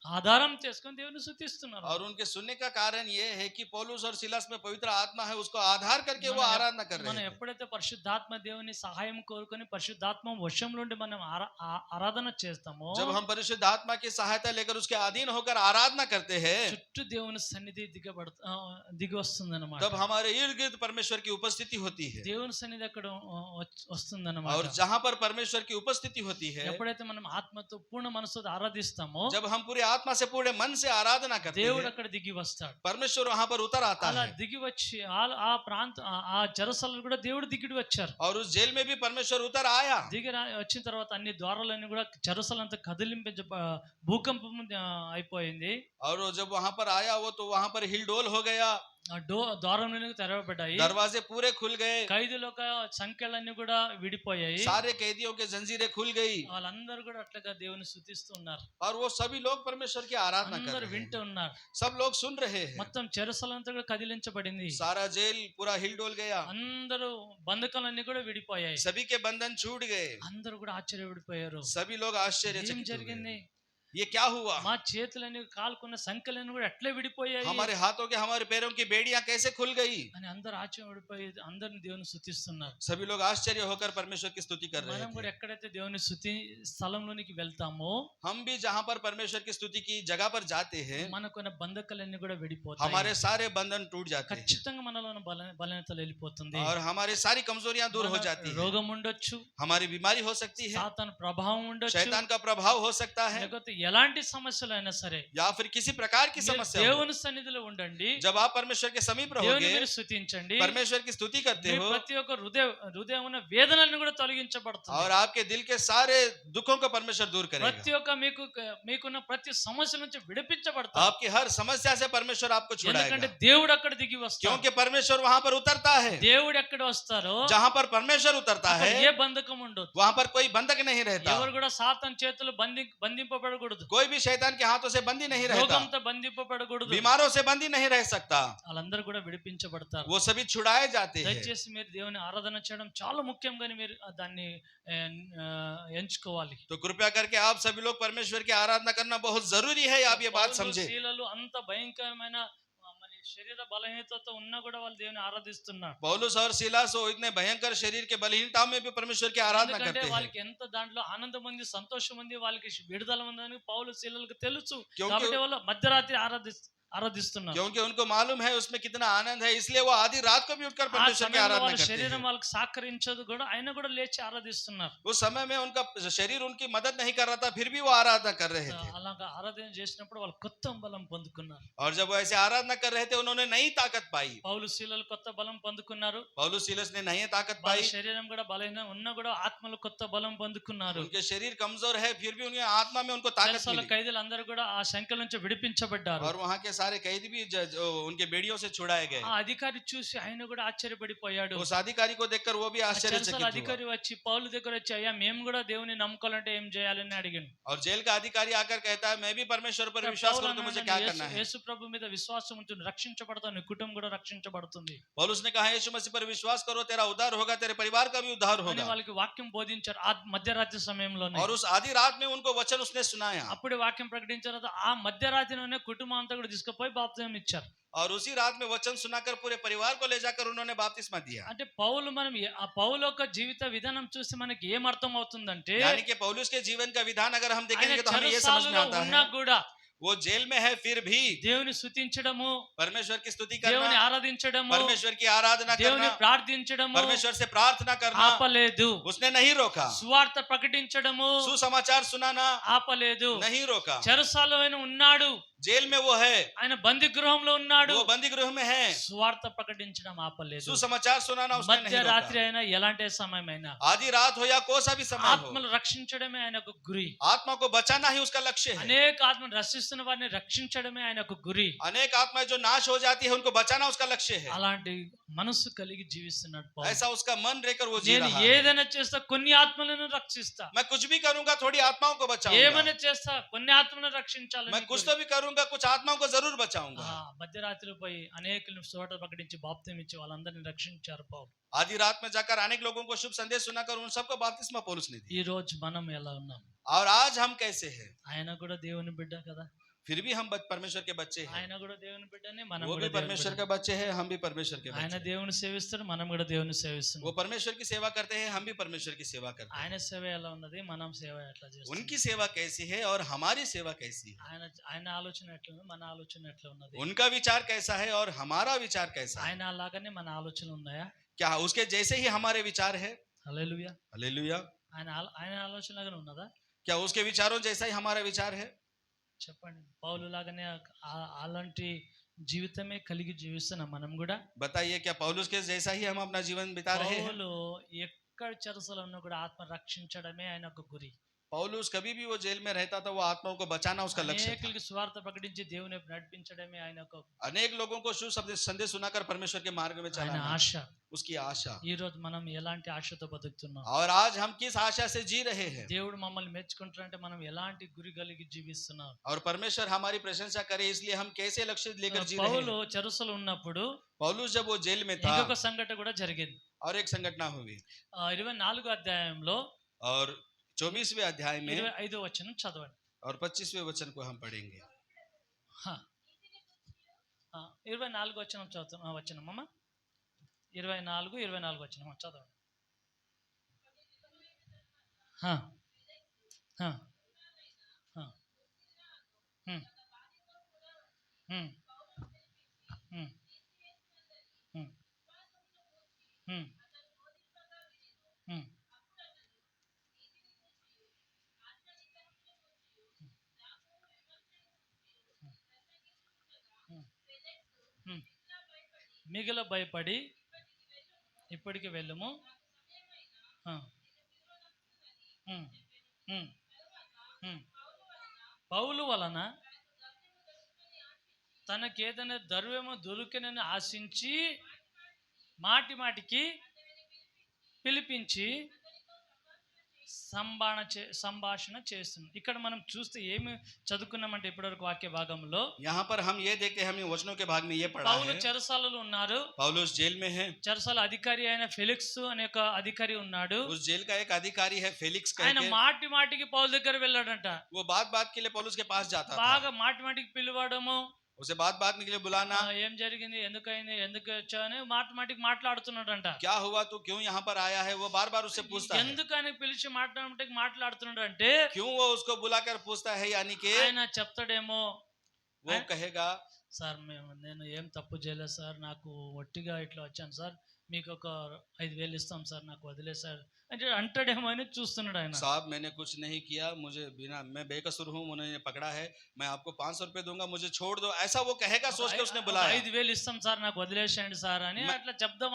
ఆధారం చేసుకొని దేవుని స్తుతిస్తున్నారు. और उनके सुनने का कारण ये है कि पौलुस और सिलास में पवित्र आत्मा है, उसको आधार करके वो आराधना कर रहे మనం हैं। ఎప్పుడైతే పరిశుద్ధాత్మ దేవుని సహాయం కోరుకొని పరిశుద్ధాత్మ వశంలో ఉండి మనం ఆరాధన చేస్తామో, जब हम परिशुद्ध आत्मा की सहायता लेकर उसके अधीन होकर आराधना करते हैं చుట్టూ దేవుని సన్నిధి దిగి వస్తుంది అన్నమాట. तब हमारे इर्द गिर्द परमेश्वर की उपस्थिति होती है। దేవుని సన్నిధి అక్కడ వస్తుంది అన్నమాట. और जहाँ पर परमेश्वर की उपस्थिति होती है, ఎప్పుడైతే మనం ఆత్మతో పూర్ణ మనసుతో ఆరాధిస్తామో, जब हम पूरे आत्मा से पूरे मन से आराधना करते దేవుడు हैं, అక్కడ దిగి వస్తాడు. परमेश्वर वहां पर उतर आता అలా है। దిగి వచ్చి ఆ ప్రాంత ఆ చెరసాలలో కూడా దేవుడు దిగిడి వచ్చారు. और उस जेल में भी परमेश्वर उतर आया। వచ్చిన తర్వాత అన్ని ద్వారాలన్నీ కూడా చెరసాలంతా కదిలింప భూకంపం అయిపోయింది. और वो जब वहां पर आया वो तो वहां पर हिलडोल हो गया, ద్వారములు తెరవబడ్డాయి, दरवाजे पूरे खुल गए, ఖైదీల యొక్క సంఖ్యలన్నీ కూడా విడిపోయాయి, सारे कैदियों के जंजीरें खुल गई, వాళ్ళందరూ కూడా అట్లాగా దేవుని స్తుతిస్తూ ఉన్నారు. और वो सभी लोग परमेश्वर की आराधना कर అందరూ रहे వింటూ हैं, ఉన్నారు. सब लोग सुन रहे हैं। మొత్తం చెరసాలంతా కూడా కదిలించబడింది. सारा जेल पूरा हिलडोल गया, అందరూ బంధకాలన్నీ కూడా విడిపోయాయి. सभी के बंधन छूट गए, అందరూ కూడా ఆశ్చర్యపడిపోయారు. सभी लोग ఏం आश्चर्यचकित हो జరిగింది? गए। ये क्या हुआ? మా చేతులన్నీ కాలుకున్న సంఖ్యలన్నీ కూడా ఎట్లా విడిపోయాయి हमारे हाथों के हमारे पैरों की बेड़ियां कैसे खुल गई? అని అందరూ ఆశ్చర్యపడిపోయి అందరిని దేవుని స్తుతిస్తున్నారు. सभी लोग आश्चर्य होकर परमेश्वर की स्तुति कर रहे మనం కూడా थे। ఎక్కడైతే దేవుని స్తుతి స్థలంలోనికి వెళ్తామో हम भी जहां पर परमेश्वर की स्तुति की जगह पर जाते हैं, మనకున్న బంధకాలన్నీ కూడా విడిపోతాయి. हमारे सारे बंधन टूट जाते हैं ఖచ్చితంగా మనలో ఉన్న బలహీనతలు వెళ్ళిపోతుంది. और हमारी सारी कमजोरियां दूर हो जाती है। రోగం ఉండొచ్చు, हमारी बीमारी हो सकती है, సాతాను ప్రభావం ఉండొచ్చు, शैतान का प्रभाव हो सकता है, లేకపోతే ఎలాంటి సమస్యలైనా సరే या फिर किसी प्रकार की మీరు समस्या हो। దేవుని సన్నిధిలో ఉండండి, जब आप परमेश्वर के समीप దేవుని रहोगे, మీరు స్తుతించండి, परमेश्वर की स्तुति करते మీ हो, ప్రతి ఒక్క హృదయం ఉన్న వేదనలను కూడా తొలగించబడుతుంది. और आपके दिल के सारे दुखों को परमेश्वर दूर करेगा। ప్రతి ఒక్క మీకున్న ప్రతి సమస్య నుంచి విడిపించబడతారు. आपकी हर समस्या से परमेश्वर आपको ఎందుకంటే छुड़ाएगा, దేవుడు అక్కడ దిగి వస్తాడు. क्योंकि परमेश्वर वहां पर उतरता है। దేవుడు ఎక్కడ వస్తారో जहां पर परमेश्वर उतरता అక్కడ है, ఏ బంధకం ఉండదు. वहां पर कोई बंधक नहीं रहता, ఎవరు కూడా సాతాను చేతులు బంధింపబడకూడదు, कोई भी शैतान के हाथों से बंदी नहीं रहता, రోగంతో బంధింపబడకూడదు. बीमारों से बंदी नहीं रह सकता, వాళ్ళందరూ కూడా విడిపించబడతారు. वो सभी छुड़ाए जाते हैं। దయచేసి మీరు దేవుని ఆరాధన చేయడం చాలా ముఖ్యంగా మీరు దాన్ని ఎంచుకోవాలి. तो कृपया करके आप सभी लोग परमेश्वर की आराधना करना बहुत जरूरी है, आप ये बात పౌలు, समझे। శీలలు అంత భయంకరమైన మరి శరీర బలహీనతతో ఉన్నా కూడా వాళ్ళు దేవుని ఆరాధిస్తున్నారు. पौलुस और सिलास वो इतने भयंकर शरीर के बलहीनता में भी परमेश्वर की आराधना ఎందుకంటే करते हैं, వాళ్ళకి ఎంత దాంట్లో ఆనందం ఉంది, సంతోషం ఉంది, వాళ్ళకి విడుదల ఉందని పౌలు శీలలకు తెలుసు. क्योंकि- కాబట్టి వాళ్ళు మధ్యరాత్రి ఆరాధిస్తున్నారు. क्योंकि उनको मालूम है उसमें कितना आनंद है, इसलिए वो आधी रात को भी उठकर ఆ परमेश्वर की సమయంలో आराधना వాళ్ళ करते శరీరం हैं। వాళ్ళకి సహకరించదు కూడా, అయినా కూడా లేచి ఆరాధిస్తున్నారు. उस समय में उनका शरीर उनकी मदद नहीं कर रहा था, फिर भी वो आराधना कर रहे थे। అలాగా ఆరాధన చేసినప్పుడు వాళ్ళు కొత్త బలం పొందుకున్నారు. और जब वो ऐसे आराधना कर रहे थे, उन्होंने नई ताकत पाई। పౌలు శీలలు కొత్త బలం పొందుకున్నారు. पौलुस सीलस ने नई ताकत వాళ్ళ पाई। శరీరం కూడా బలహీన ఉన్నా కూడా ఆత్మలో కొత్త బలం పొందుకున్నారు. उनके शरीर कमजोर है, फिर भी उनके आत्मा में उनको ताकत చెరసాల मिली। ఖైదీలు అందరూ కూడా ఆ సంఖ్యల నుంచి విడిపించబడ్డారు. और वहां के सारे कैदी भी जो उनके बेड़ियों से छुड़ाए गए। ఆ అధికారి చూసి ఆయన కూడా ఆశ్చర్యపడిపోయాడు. उस अधिकारी को देखकर वो भी ఆ आश्चर्यचकित చెరసాల हुआ। అధికారి వచ్చి పౌలు దగ్గర వచ్చి, అయ్యా మేము కూడా దేవుని నమ్ముకోవాలంటే ఏం చేయాలని అడిగాను. और जेल का अधिकारी आकर कहता है, मैं भी परमेश्वर पर विश्वास పౌలు करूं तो मुझे అన్నాడు, क्या करना है? యేసు ప్రభు మీద విశ్వాసం ఉంటుంది, రక్షించబడతావు, నీ కుటుంబం కూడా రక్షించబడుతుంది पौलुस ने कहा, यीशु मसीह पर विश्वास करो, तेरा उद्धार होगा, तेरे परिवार का भी उद्धार అని होगा। వాళ్ళకి వాక్యం బోధించారు. ఆ మధ్యరాత్రి సమయంలోనే और उस आधी रात में उनको वचन उसने सुनाया, అప్పుడు వాక్యం ప్రకటించిన తర్వాత ఆ మధ్యరాత్రిలోనే కుటుంబం అంతా కూడా తీసుకుపోయి బాప్తిజం ఇచ్చారు. और उसी रात में वचन सुनाकर पूरे परिवार को ले जाकर उन्होंने बपतिस्मा दिया। అంటే పౌలు ఆ పౌలు యొక్క జీవిత విధానం చూసి మనకి ఏం అర్థం అవుతుందంటే, यानी कि पौलुस के जीवन का विधान अगर हम ఆయన देखेंगे तो हमें ये समझ में చెరసాలలో आता ఉన్నా है, కూడా वो जेल में है फिर भी దేవుని స్తుతించడము, परमेश्वर की स्तुति దేవుని करना, ఆరాధించడము, परमेश्वर की आराधना దేవుని करना, ప్రార్థించడము परमेश्वर से प्रार्थना करना ఆపలేదు. उसने नहीं रोका। సువార్త ప్రకటించడము सुसमाचार सुनाना ఆపలేదు. नहीं रोका। చెరసాలలో ఆయన ఉన్నాడు, जेल में वो है, ఆయన బందీ గృహంలో ఉన్నాడు, वो बंदी गृह में है, సువార్త ప్రకటించడం ఆపలేదు. सुसमाचार सुनाना उसने नहीं మధ్యరాత్రి रोका। అయినా ఎలాంటి సమయమైనా आधी रात हो या कोई सा भी समय हो, ఆత్మలు రక్షించడమే ఆయన ఒక గురి. आत्मा को बचाना ही उसका लक्ष्य है। అనేక ఆత్మలు రక్షిస్తున్న వారిని రక్షించడమే ఆయన ఒక గురి. अनेक आत्माएं जो नाश हो जाती है उनको बचाना उसका लक्ष्य है। అలాంటి మనసు కలిగి జీవిస్తున్నాడు పౌలు. ऐसा उसका मन रहकर वो जी నేను रहा है। ఏదైనా చేస్తా, కొన్ని ఆత్మలను రక్షిస్తా, मैं कुछ भी करूंगा, थोड़ी आत्माओं को बचाऊंगा, ఏమైనా చేస్తా, కొన్ని ఆత్మలను రక్షించాలని मैं कुछ గురి. तो भी करूंगा, कुछ आत्माओं को जरूर बचाऊंगा। మధ్యరాత్రి పోయి అనేకులను సువార్త ప్రకటించి బాప్తిసం ఇచ్చి వాళ్ళందరినీ రక్షించారు పౌలు. आधी रात में जाकर अनेक लोगों को शुभ संदेश सुनाकर उन सबको बपतिस्मा पौलुस ने दी। ఈ రోజు మనం ఎలా ఉన్నాం? और आज हम कैसे हैं? ఆయన కూడా దేవుని బిడ్డ కదా, फिर भी हम परमेश्वर के बच्चे हैं। ఆయన కూడా దేవుని బిడ్డనే, మనం वो కూడా भी దేవుని परमेश्वर బిడ్డ. के बच्चे हैं, हम भी परमेश्वर के ఆయన बच्चे हैं। దేవుని సేవిస్తాడు, మనం కూడా దేవుని సేవిస్తున్నాం. वो परमेश्वर की सेवा करते हैं, हम भी परमेश्वर की सेवा करते हैं। ఆయన సేవ ఎలా ఉన్నది, మనం సేవ ఎట్లా చేస్తాం? उनकी सेवा कैसी है और हमारी सेवा कैसी है? ఆయన ఆలోచన ఎట్లా ఉంది, మన ఆలోచన ఎట్లా ఉన్నది? उनका विचार कैसा है और हमारा विचार कैसा है? ఆయన అలాగనే మన ఆలోచన ఉన్నాయా? क्या उसके जैसे ही हमारे विचार है? హల్లెలూయా. हालेलुया। ఆయన ఆలోచన లాగానే ఉన్నదా? क्या उसके विचारों जैसा ही हमारा विचार है? చెప్పండి పౌలు లాగానే అలాంటి జీవితమే కలిగి జీవిస్తున్నాం మనం కూడా. बताइए क्या पौलुस के जैसा ही हम अपना जीवन बिता रहे हैं? పౌలు ఎక్కడ చెరసలో ఉన్నా కూడా ఆత్మ రక్షించడమే ఆయన ఒక గురి. पौलुस कभी भी वो जेल में रहता था, वो आत्माओं को बचाना उसका लक्ष्य था। అనేకులకు సువార్త ప్రకటించి దేవుని వైపు నడిపించడమే ఆయన ఒక अनेक लोगों को शुभ संदेश सुनाकर परमेश्वर के मार्ग में ఆయన चलाना ఆశ. उसकी आशा। ఈ రోజు మనం ఎలాంటి ఆశతో బతుకుతున్నాం? और आज हम किस आशा से जी रहे हैं? దేవుడు మమ్మల్ని మెచ్చుకుంటారంటే మనం ఎలాంటి గురి కలిగి జీవిస్తున్నాం? और परमेश्वर हमारी प्रशंसा करे इसलिए हम कैसे लक्ष्य लेकर जी रहे పౌలు हैं? చెరసలో ఉన్నప్పుడు पौलुस जब वो जेल में था ఇంకొక సంఘటన కూడా జరిగింది. और एक संगठना हुई 24వ అధ్యాయంలో और 24वें अध्याय में 25వ వచనం చదవండి. और 25वें वचन को हम पढ़ेंगे। 24 వచనం చదువుతున్నా వచనం అమ్మ 24 వచనం చదవండి. హ హ హ హ్మ్ హ్మ్ హ్మ్ హ్మ్ హ్మ్ హ్మ్ మిగిల భయపడి ఇప్పటికి వెళ్ళము. పౌలు వలన తనకేదైనా ద్రవ్యము దొరికినని ఆశించి మాటి మాటికి పిలిపించి సంభాషణ చేస్తుంది. ఇక్కడ మనం చూస్తే ఏమి చదువుకున్నామంటే ఇప్పటివరకు వాక్య భాగంలో यहाँ पर हम ये देखते हैं, हमने वचनों के भाग में ये पढ़ा పౌలు है। చెరసాలలో ఉన్నారు. पौलुस जेल में है। చెరసాల అధికారి అయిన ఫెలిక్స్ అనే ఒక అధికారి ఉన్నాడు. उस जेल का एक अधिकारी है फेलिक्स ఆయన करके। మాటి మాటికి పౌలు దగ్గర వెళ్ళాడంట. वो बात बात के लिए पौलुस के पास जाता था। బాగా మాటి మాటికి పిలవడము, उसे बात बात के लिए बुलाना, ఏం జరిగింది, ఎందుకైంది, ఎందుకు వచ్చావని మాటి మాటికి మాట్లాడుతున్నాడంట. क्या हुआ, तू क्यों यहाँ पर आया है, वो बार बार उससे पूछता है। ఎందుకని పిలిచి మాట్లాడుతున్నాడు అంటే क्यों वो उसको बुलाकर पूछता है, यानी कि ఆయన చెప్తాడేమో, वो कहेगा సార్ నేను ఏం తప్పు చేయలేదు సార్, నాకు ఒట్టిగా ఇట్లా వచ్చాను సార్, మీకు ఒక 5,000 ఇస్తాం సార్, నాకు వదిలే సార్ అంటే అంటాడేమో అని చూస్తున్నాడు ఆయన. साहब मैंने कुछ नहीं किया, मुझे बिना, मैं बेकसूर हूँ, उन्होंने पकड़ा है, मैं आपको 500 रुपए दूंगा, मुझे छोड़ दो, ऐसा वो कहेगा सोच के उसने बुलाया। 5,000 ఇస్తాం సార్, నాకు వదిలేసేయండి సార్ అని అట్లా చెప్దాం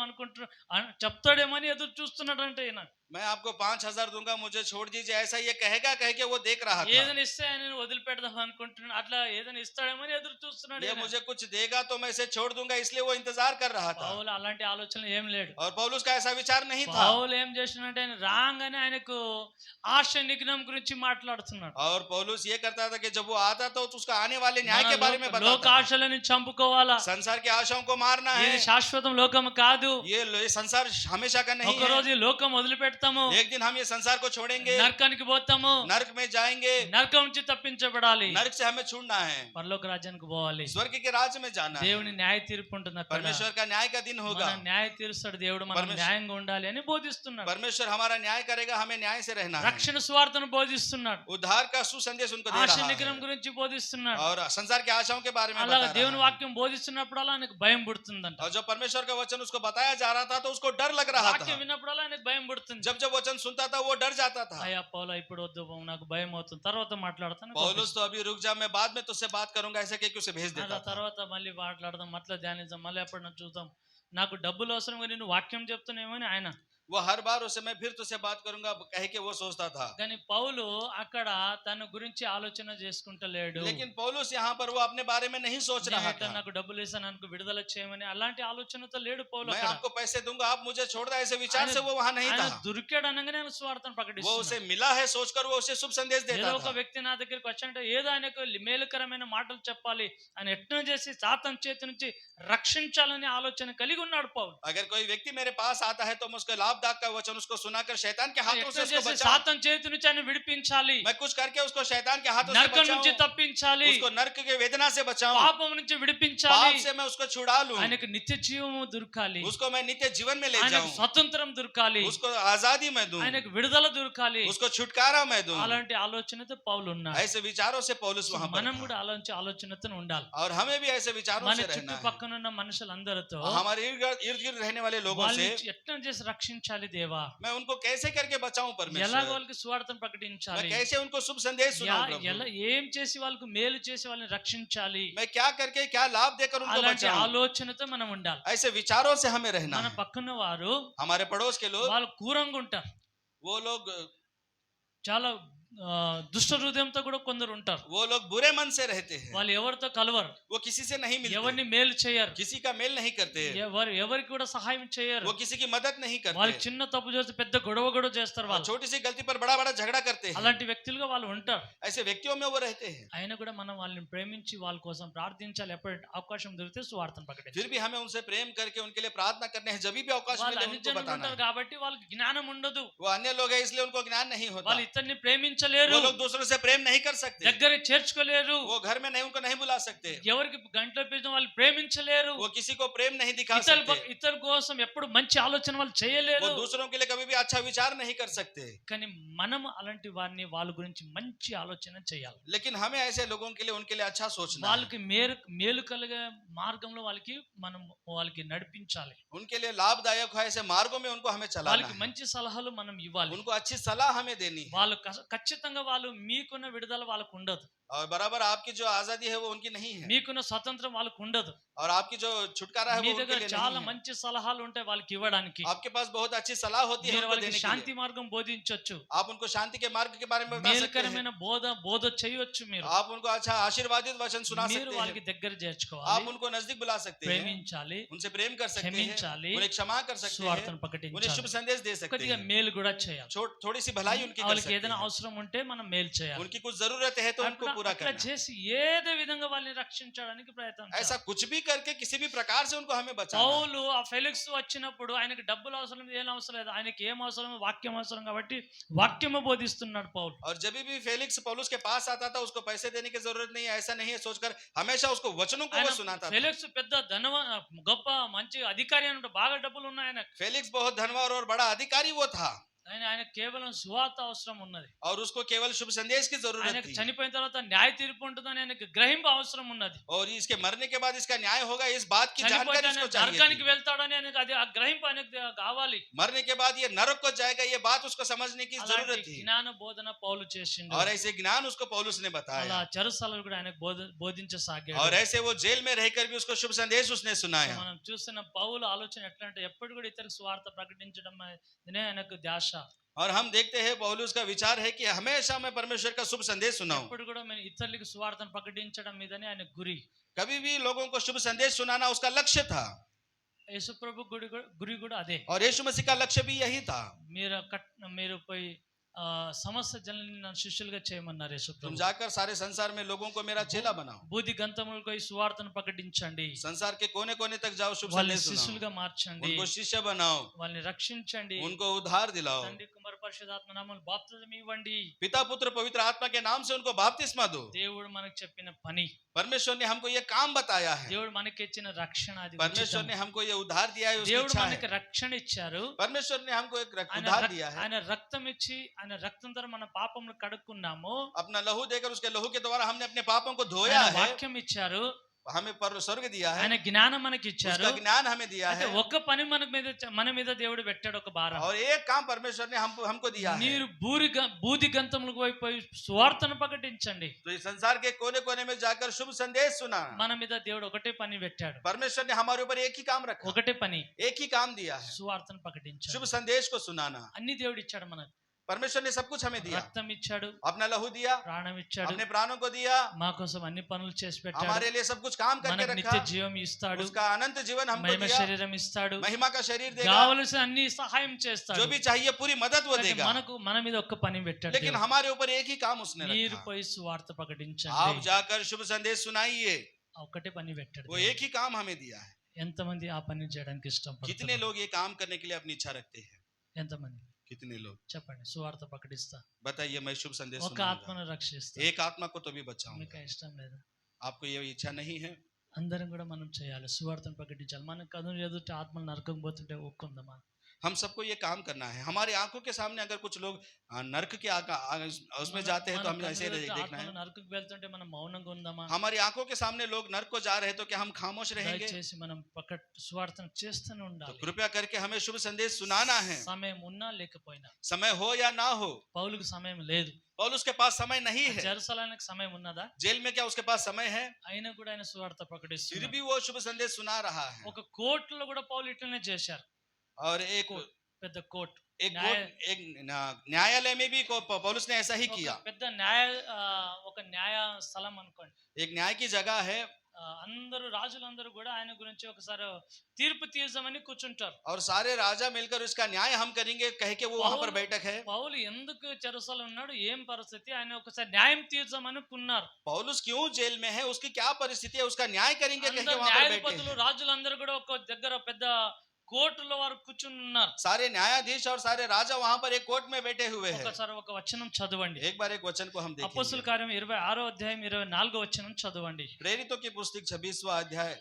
చెప్తాడేమో అని ఎదురు చూస్తున్నాడు అంటే ఈయన. मैं आपको 5,000 दूंगा, मुझे छोड़ दीजिए, ऐसा ये कहेगा कह के वो देख रहा था। ఏదైనా ఇస్తే ఆయన వదిలిపెడదాం అనుకుంటున్నాడు, అట్లా ఏదైనా ఇస్తాడేమో అని ఎదురు చూస్తున్నాడు ये ఈయన. मुझे कुछ देगा तो मैं इसे छोड़ दूंगा, इसलिए वो इंतजार कर रहा था। పౌలు అలాంటి ఆలోచన ఏం లేడు. और पौलुस का ऐसा विचार नहीं था। పౌలు ఏం చేస్తున్నాడంటే ఆయన రాగానే ఆయనకు ఆశ నిగ్నం గురించి మాట్లాడుతున్నాడు. और पौलुस ये करता था कि जब वो आता तो उसका आने वाले न्याय के बारे में లోక बताता था। ఆశలని చంపుకోవాలా, संसार की आशाओं को मारना है, ఇది శాశ్వతం లోకం కాదు. ये संसार हमेशा का नहीं ఒక రోజు है। ఈ లోకం వదిలిపెడతాము, एक दिन हम ये संसार को छोड़ेंगे, నరకానికి పోతాము, नरक में जाएंगे, నరకం నుంచి తప్పించబడాలి, नरक से हमें छूटना है, పరలోక రాజ్యానికి పోవాలి. स्वर्ग के राज्य में जाना है। దేవుని న్యాయ తీర్పు ఉంటుంది అక్కడ. परमेश्वर का न्याय का दिन होगा। మన న్యాయ తీరుస్తాడు దేవుడు, మనం परमेश्वर- న్యాయంగా ఉండాలి అని బోధిస్తున్నాడు. परमेश्वर हमारा न्याय करेगा, हमें न्याय से रहना है। రక్షణ సువార్తను బోధిస్తున్నాడు, उद्धार का सुसंदेश उनको दे ఆశ रहा నిగ్రహం है గురించి బోధిస్తున్నాడు. और संसार की आशाओं के बारे में అలాగా बता దేవుని रहा है। వాక్యం బోధిస్తున్నప్పుడల్లా ఆయనకు భయం పుడుతుందంట. और जब परमेश्वर का वचन उसको बताया जा रहा था तो उसको डर लग रहा వాక్యం था। విన్నప్పుడల్లా ఆయనకు భయం పుడుతుంది. जब जब वचन सुनता था वो डर जाता था। అయ్యా పౌలు ఇప్పుడు వద్దు, నాకు భయం అవుతుంది, తర్వాత మాట్లాడతాను. पौलुस तो अभी रुक जा, मैं बाद में तुझसे बात करूंगा, ऐसे कह के उसे भेज देता था। తర్వాత మళ్ళీ మాట్లాడదాం, మళ్ళీ ధ్యానిద్దాం, మళ్ళీ ఎప్పుడన్నా చూద్దాం, నాకు డబ్బులు అవసరం కానీ నువ్వు వాక్యం చెప్తున్నావేమో అని ఆయన. वो हर बार उसे मैं फिर तुझसे बात करूंगा कह के वो सोचता था। కానీ పౌలు అక్కడ తన గురించి ఆలోచన చేసుకుంటలేడు. लेकिन पौलुस यहाँ पर वो अपने बारे में नहीं सोच रहा నేనైతే था। నాకు డబ్బులు ఇస్తాను అనుకో విడుదల చేయమని అలాంటి ఆలోచనతో లేడు పౌలు मैं అక్కడ. आपको पैसे दूंगा, आप मुझे छोड़ दो, ऐसे विचार से वो वहां नहीं ఆయన था। దొరికాడు అనగానే ఆయన స్వార్థను वो ప్రకటిస్తున్నాడు. उसे मिला है सोचकर वो उसे शुभ संदेश ఏదో देता ఒక था। వ్యక్తి నా దగ్గరికి వచ్చాడంటే ఏదో ఆయనకు మేలుకరమైన మాటలు చెప్పాలి, ఆయన ఎట్లా చేసి సాతాను చేతి నుంచి రక్షించాలనే ఆలోచన కలిగి ఉన్నాడు పౌలు. अगर कोई व्यक्ति मेरे पास आता है तो मैं उसको लाभदायक का वचन उसको सुनाकर शैतान के हाथों से ఎట్లా उसको చేసి बचाऊं। సాతాను చేతి నుంచి ఆయన విడిపించాలి, मैं कुछ करके उसको शैतान के हाथों से నరకం నుంచి बचाऊं, తప్పించాలి, उसको नरक के वेदना से बचाऊं, పాపం నుంచి విడిపించాలి, पाप से मैं उसको छुड़ा लूं, ఆయనకు నిత్య జీవము దొరకాలి, उसको मैं नित्य जीवन में ले ఆయనకు जाऊं, స్వతంత్రం దొరకాలి, उसको आजादी मैं दूं, ఆయనకు విడుదల దొరకాలి. उसको छुटकारा मैं दूं। అలాంటి ఆలోచనతో పౌలు ఉన్నాడు. ऐसे विचारों से पौलुस वहां पर మనం था। కూడా అలాంటి ఆలోచనతో ఉండాలి. और हमें भी ऐसे विचारों మన से रहना है। చుట్టుపక్కన ఉన్న మనుషులందరితో हमारे इर्द गिर्द रहने वाले लोगों से వాళ్ళని ఎట్లా చేసి రక్షించాలి దేవా, मैं उनको कैसे करके बचाऊं ఎలా परमेश्वर, వాళ్ళకి సువార్తను मैं ప్రకటించాలి, कैसे उनको शुभ संदेश सुनाऊं प्रभु। ఎలా ఏం చేసి వాళ్ళకి వాళ్ళకు మేలు చేసి వాళ్ళని రక్షించాలి मैं क्या करके क्या लाभ देकर उनको అలాంటి बचाऊं, ఆలోచనతో మనం ఉండాలి ऐसे विचारों से हमें रहना మన है। పక్కన వారు हमारे पड़ोस के लोग, వాళ్ళు క్రూరంగా ఉంటారు वो लोग చాలా దుష్ట హృదయంతో కూడా కొందరు ఉంటారు बुरे मन से रहते हैं, వాళ్ళు ఎవరితో కలవరు वो किसी से नहीं मिलते, ఎవరిని మేలు చేయరు किसी का मेल नहीं करते, ఎవరికి కూడా సహాయం చేయరు वो किसी की मदद नहीं వాళ్ళు करते, చిన్న తప్పు చేస్తే పెద్ద గొడవ చేస్తారు వాళ్ళు छोटी सी गलती पर बड़ा बड़ा झगड़ा करते हैं। అలాంటి వ్యక్తులుగా వాళ్ళు ఉంటారు ऐसे व्यक्तियों में वो रहते हैं। అయినా కూడా మనం వాళ్ళని ప్రేమించి వాళ్ళ కోసం ప్రార్థించాలి ఎప్పుడు అవకాశం దొరికితే సువార్తను ప్రకటించాలి फिर भी हमें उनसे प्रेम करके उनके लिए प्रार्थना करने हैं, जब भी अवकाश వాళ్ళు मिले అన్ని उनको జనులు बताना ఉంటారు है। కాబట్టి వాళ్ళకి జ్ఞానం ఉండదు वो अन्य लोग हैं इसलिए उनको ज्ञान नहीं होता, వాళ్ళు ఇతన్ని ప్రేమించలేరు वो लोग दूसरों से प्रेम नहीं कर सकते, దగ్గర చేర్చుకోలేరు वो घर में नहीं, उनको नहीं बुला सकते, ఎవరికి గంటలో పిలిచిన వాళ్ళు ప్రేమించలేరు वो किसी को प्रेम नहीं दिखा ఇతరుల सकते, ఇతరుల కోసం ఎప్పుడు మంచి ఆలోచన వాళ్ళు చేయలేరు वो दूसरों के लिए कभी भी अच्छा विचार नहीं कर सकते। కానీ మనం అలాంటి వారిని వాళ్ళ గురించి మంచి ఆలోచన చేయాలి लेकिन हमें ऐसे लोगों के लिए उनके लिए अच्छा सोचना है, వాళ్ళకి మేలు కలిగే మార్గంలో వాళ్ళకి మనం వాళ్ళకి నడిపించాలి उनके लिए लाभदायक है ऐसे मार्गों में उनको हमें चलाना వాళ్ళకి है, మంచి సలహాలు మనం ఇవ్వాలి उनको अच्छी सलाह हमें देनी है। వాళ్ళు ఖచ్చితంగా వాళ్ళు మీకున్న విడుదల వాళ్ళకు ఉండదు और बराबर आपकी जो आजादी है वो उनकी नहीं है, మీకున్న స్వతంత్రం వాళ్ళకు ఉండదు और आपकी जो छुटकारा है మీ वो उनके దగ్గర लिए చాలా नहीं है। మంచి సలహాలు ఉంటాయి వాళ్ళకి ఇవ్వడానికి आपके पास बहुत अच्छी सलाह होती है మీరు उनको వాళ్ళకి देने के శాంతి लिए, మార్గం బోధించొచ్చు आप उनको शांति के मार्ग के बारे में बता सकते हैं, మేలుకరమైన బోధ చేయొచ్చు మీరు आप उनको अच्छा आशीर्वादित वचन सुना మీరు सकते వాళ్ళకి हैं, దగ్గర आप చేర్చుకోవాలి उनको नजदीक बुला सकते हैं, ప్రేమించాలి उनसे प्रेम कर सकते हैं, క్షమించాలి उन्हें क्षमा कर सकते हैं, సువార్తను उन्हें ప్రకటించాలి शुभ संदेश दे सकते కొద్దిగా हैं, మేలు కూడా చేయాలి थोड़ी सी भलाई उनकी कर వాళ్ళకి सकते ఏదైనా हैं, అవసరం ఉంటే మనం మేలు చేయాలి उनकी कुछ जरूरत है तो उनको पूरा అట్లా करना है। చేసి ఏదో విధంగా వాళ్ళని రక్షించడానికి ప్రయత్నం ऐसा कुछ भी करके किसी भी प्रकार से उनको हमें बचाना है। పౌలు ఆ ఫెలిక్స్ వచ్చినప్పుడు ఆయనకి డబ్బులు అవసరం ఏం అవసరం లేదు ఆయనకి ఏం అవసరం వాక్యం అవసరం కాబట్టి వాక్యము బోధిస్తున్నాడు పౌలు और जब भी फेलिक्स पौलुस के पास आता था उसको पैसे देने की जरूरत नहीं है, ऐसा नहीं है सोचकर हमेशा उसको वचनों को वो सुनाता था। ఫెలిక్స్ పెద్ద గొప్ప మంచి అధికారి అన్నట్టు బాగా డబ్బులు ఉన్నాయి ఆయన फेलिक्स बहुत धनवान और बड़ा अधिकारी वो था, ఆయన కేవలం సువార్త అవసరం ఉన్నది और उसको केवल शुभ संदेश की जरूरत ఆయనకు थी, చనిపోయిన తర్వాత న్యాయ తీర్పు ఉంటుందని ఆయనకు గ్రహింపు అవసరం ఉన్నది और इसके मरने के बाद इसका न्याय होगा इस बात की చనిపోతే जानकारी ఆయన उसको चाहिए నరకానికి थी। వెళ్తాడని ఆయనకు అది ఆ గ్రహింపు ఆయనకు కావాలి मरने के बाद ये नरक को जाएगा, ये बात उसको समझने की అలాంటి जरूरत थी, జ్ఞాన బోధన పౌలు చేసిండు और ऐसे ज्ञान उसको पौलुस ने అలా बताया, చెరసాలలో కూడా ఆయనకు బోధించసాగాడు और ऐसे वो जेल में रहकर भी उसको शुभ संदेश उसने सुनाया। మనం చూస్తున్న పౌలు ఆలోచన ఎట్లా అంటే ఎప్పుడు కూడా ఇతరులకు స్వార్థ ప్రకటించడం అనే ఆయనకు ధ్యాస और हम देखते हैं पौलुस का विचार है कि हमेशा मैं परमेश्वर का शुभ संदेश सुनाऊं, ఎప్పుడు కూడా మనం ఇతరులకు స్వార్థను ప్రకటించడం మీదనే ఆయన గురి कभी भी लोगों को शुभ संदेश सुनाना उसका लक्ष्य था, యేసుప్రభు గురి కూడా అదే और यीशु मसीह का लक्ष्य भी यही था। మీరు పోయి సమస్త జనులని నన్ను శిష్యులుగా చేయమన్నారు तुम యేసుప్రభు जाकर सारे संसार में लोगों को मेरा चेला बनाओ, బూది గంతములకు పోయి సువార్తను ప్రకటించండి संसार के कोने कोने तक जाओ, शुभ వాళ్ళని संदेश सुनाओ, శిష్యులుగా మార్చండి उनको शिष्य बनाओ, వాళ్ళని రక్షించండి उनको उद्धार दिलाओ, తండ్రి కుమార పరిశుద్ధాత్మ నామములో బాప్తిజం ఇవ్వండి पिता पुत्र पवित्र आत्मा के नाम से उनको बपतिस्मा दो। దేవుడు మనకు చెప్పిన పని परमेश्वर ने हमको ये काम बताया है, దేవుడు మనకి ఇచ్చిన రక్షణ అది परमेश्वर ने हमको ये उद्धार दिया है, उसकी దేవుడు इच्छा మనకి है, రక్షణ ఇచ్చారు परमेश्वर ने हमको एक ఆయన उद्धार दिया है, ఆయన రక్తం ఇచ్చి ఆయన రక్తం ద్వారా మన పాపములు కడుక్కున్నాము अपना लहू देकर उसके लहू के द्वारा हमने अपने पापों को धोया ఆయన है, వాక్యం ఇచ్చారు हमें पर स्वर्ग दिया है, ఆయన జ్ఞానం మనకి ఇచ్చారు उसका ज्ञान हमें दिया అయితే है, ఒక పని మన మీద దేవుడు పెట్టాడు ఒక భారం और एक काम परमेश्वर ने हमको दिया है। మీరు బూది గంతములకు పోయి సువార్తను ప్రకటించండి तो इस संसार के कोने कोने में जाकर शुभ संदेश सुना, మన మీద దేవుడు ఒకటే పని పెట్టాడు परमेश्वर ने हमारे ऊपर एक ही काम रखा, ఒకటే పని एक ही काम दिया है, సువార్తను ప్రకటించాడు शुभ संदेश को सुनाना। అన్ని దేవుడు ఇచ్చాడు మనకు परमेश्वर ने सब कुछ हमें दिया, రక్తం ఇచ్చాడు अपना लहू दिया, ప్రాణం ఇచ్చాడు अपने प्राणों को दिया, మా కోసం అన్ని పనులు చేసి పెట్టాడు हमारे लिए सब कुछ काम करके మనకు रखा, నిత్య జీవం ఇస్తాడు उसका अनंत जीवन हमको మహిమ दिया, శరీరం ఇస్తాడు महिमा का शरीर देगा, కావలసిన అన్ని సహాయం जो చేస్తాడు भी चाहिए पूरी मदद वो అయితే देगा। మన మీద ఒక్క పని పెట్టాడు लेकिन దేవుడు. हमारे ऊपर एक ही काम उसने మీరు रखा, పోయి సువార్త आप ప్రకటించండి जाकर शुभ संदेश सुनाइए, ఒక్కటే పని పెట్టాడు वो దేవుడు. एक ही काम हमें दिया है। ఎంతమంది ఆ పని చేయడానికి कितने ఇష్టపడుతున్నారు लोग ये काम करने के लिए अपनी इच्छा रखते हैं? ఎంతమంది कितने लोग? చెప్పండి సువార్త ప్రకటిస్తా बताइए, मैं शुभ संदेश ఒక सुनाऊंगा, ఆత్మను రక్షిస్తా एक आत्मा को तो भी बचाऊंगा। మీకు ఇష్టం లేదా आपको ये इच्छा नहीं है? అందరం కూడా మనం చేయాలి సువార్తను ప్రకటించాలి మన కదును ఎదుట ఆత్మలు నరకం పోతుంటే ఒక్కుందమా हम सबको ये काम करना है। हमारी आंखों के सामने अगर कुछ लोग नरक के उसमें जाते हैं तो हमें ऐसे देखना है। నరకకు వెళ్తుంటే మనం మౌనంగా ఉందామా हमारी आंखों के सामने लोग नरक को जा रहे हैं तो क्या हम खामोश रहेंगे? దయచేసి మనం సువార్తను చేస్తూనే तो ఉండాలి कृपया करके हमें शुभ संदेश सुनाना है, సమయం ఉన్నా లేకపోయినా समय हो या ना हो। పౌలుకు సమయం లేదు पौलुस के पास समय नहीं है। చెరసాలానికి సమయం ఉన్నదా? जेल में क्या उसके पास समय है? అయినా కూడా ఆయన సువార్త फिर ప్రకటిస్తున్నారు. भी वो शुभ संदेश सुना रहा है। ఒక కోర్టులో కూడా పౌలు ఇట్లనే చేశారు. और एक పెద్ద కోర్టు, एक न्यायालय में भी पौलुस ने ऐसा ही किया। పెద్ద ఒక న్యాయ స్థలం అనుకోండి. एक न्याय की जगह है। అందరూ రాజులందరూ కూడా ఆయన గురించి ఒకసారి తీర్పు తీర్చమని కూర్చుంటారు. और सारे राजा मिलकर इसका न्याय हम करेंगे कह के वो वहां पर बैठक है। పౌలు ఎందుకు చెరసాలలో ఉన్నాడు, ఏం పరిస్థితి, ఆయన ఒకసారి న్యాయం తీర్చమనుకున్నారు. पौलुस क्यों जेल में है, उसकी क्या परिस्थिति है, उसका न्याय करेंगे कह के वहां पर న్యాయాధిపతులు बैठे हैं। రాజులందరూ కూడా ఒక దగ్గర పెద్ద కోర్టులో వారు కూర్చుని ఉన్నారు. सारे न्यायाधीश और सारे राजा वहां पर एक कोर्ट में बैठे हुए हैं। ఒకసారి ఒక వచనం చదవండి. एक बार एक वचन को हम అపోస్తల देखेंगे। కార్యం 26వ అధ్యాయం 24వ వచనం చదవండి. प्रेरितों की पुस्तक 26वां अध्याय।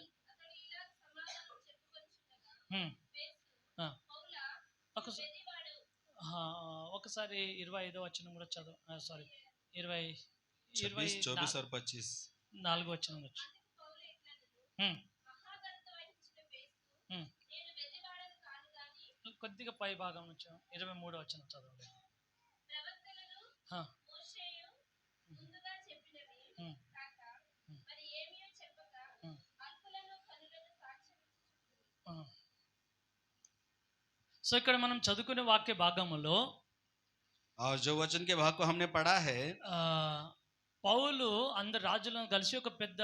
ఒకసారి 25వ వచనం కూడా చదవ. సారీ 26, 24 और 25 4వ వచనం వచ్చి. కొద్దిగా పై భాగం నుంచి 23వ వచనం చదవండి. సో ఇక్కడ మనం చదువుకునే వాక్య భాగములో और जो वचन के भाग को हमने पढ़ा है, పౌలు అందరు రాజులను కలిసి ఒక పెద్ద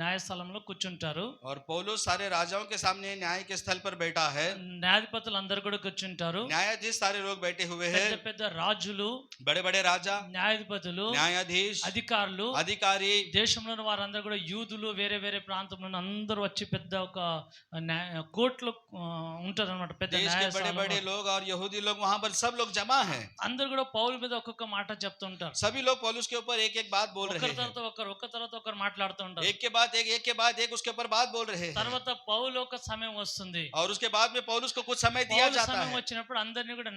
న్యాయస్థలంలో కూర్చుంటారు. और पौलुस सारे राजाओं के सामने न्याय के स्थल पर बैठा है। న్యాయాధిపతులు అందరు కూడా కూర్చుంటారు. न्यायाधीश सारे लोग बैठे हुए हैं। పెద్ద పెద్ద రాజులు, बड़े बड़े राजा, న్యాయాధిపతులు, न्यायाधीश, అధికారులు, अधिकारी, దేశంలోని వారందరూ కూడా యూదులు, వేరే వేరే ప్రాంతంలో అందరూ వచ్చి పెద్ద ఒక కోర్టులో ఉంటారు అన్నమాట. పెద్ద देश के बड़े बड़े लोग और यहूदी लोग वहां पर सब लोग जमा हैं। అందరూ కూడా పౌలు మీద ఒక్కొక్క మాట చెప్తుంటారు. सभी लोग पौलुस के ऊपर एक एक बात बोल रहे हैं। ఒక తర్వాత ఒకరు మాట్లాడుతూ ఉంటారు. एक के बाद एक उसके ऊपर बात बोल रहे हैं। తర్వాత పౌలు ఒక సమయం వస్తుంది. और उसके बाद में पौलुस को कुछ समय दिया जाता సమయం है। వచ్చినప్పుడు అందరిని కూడా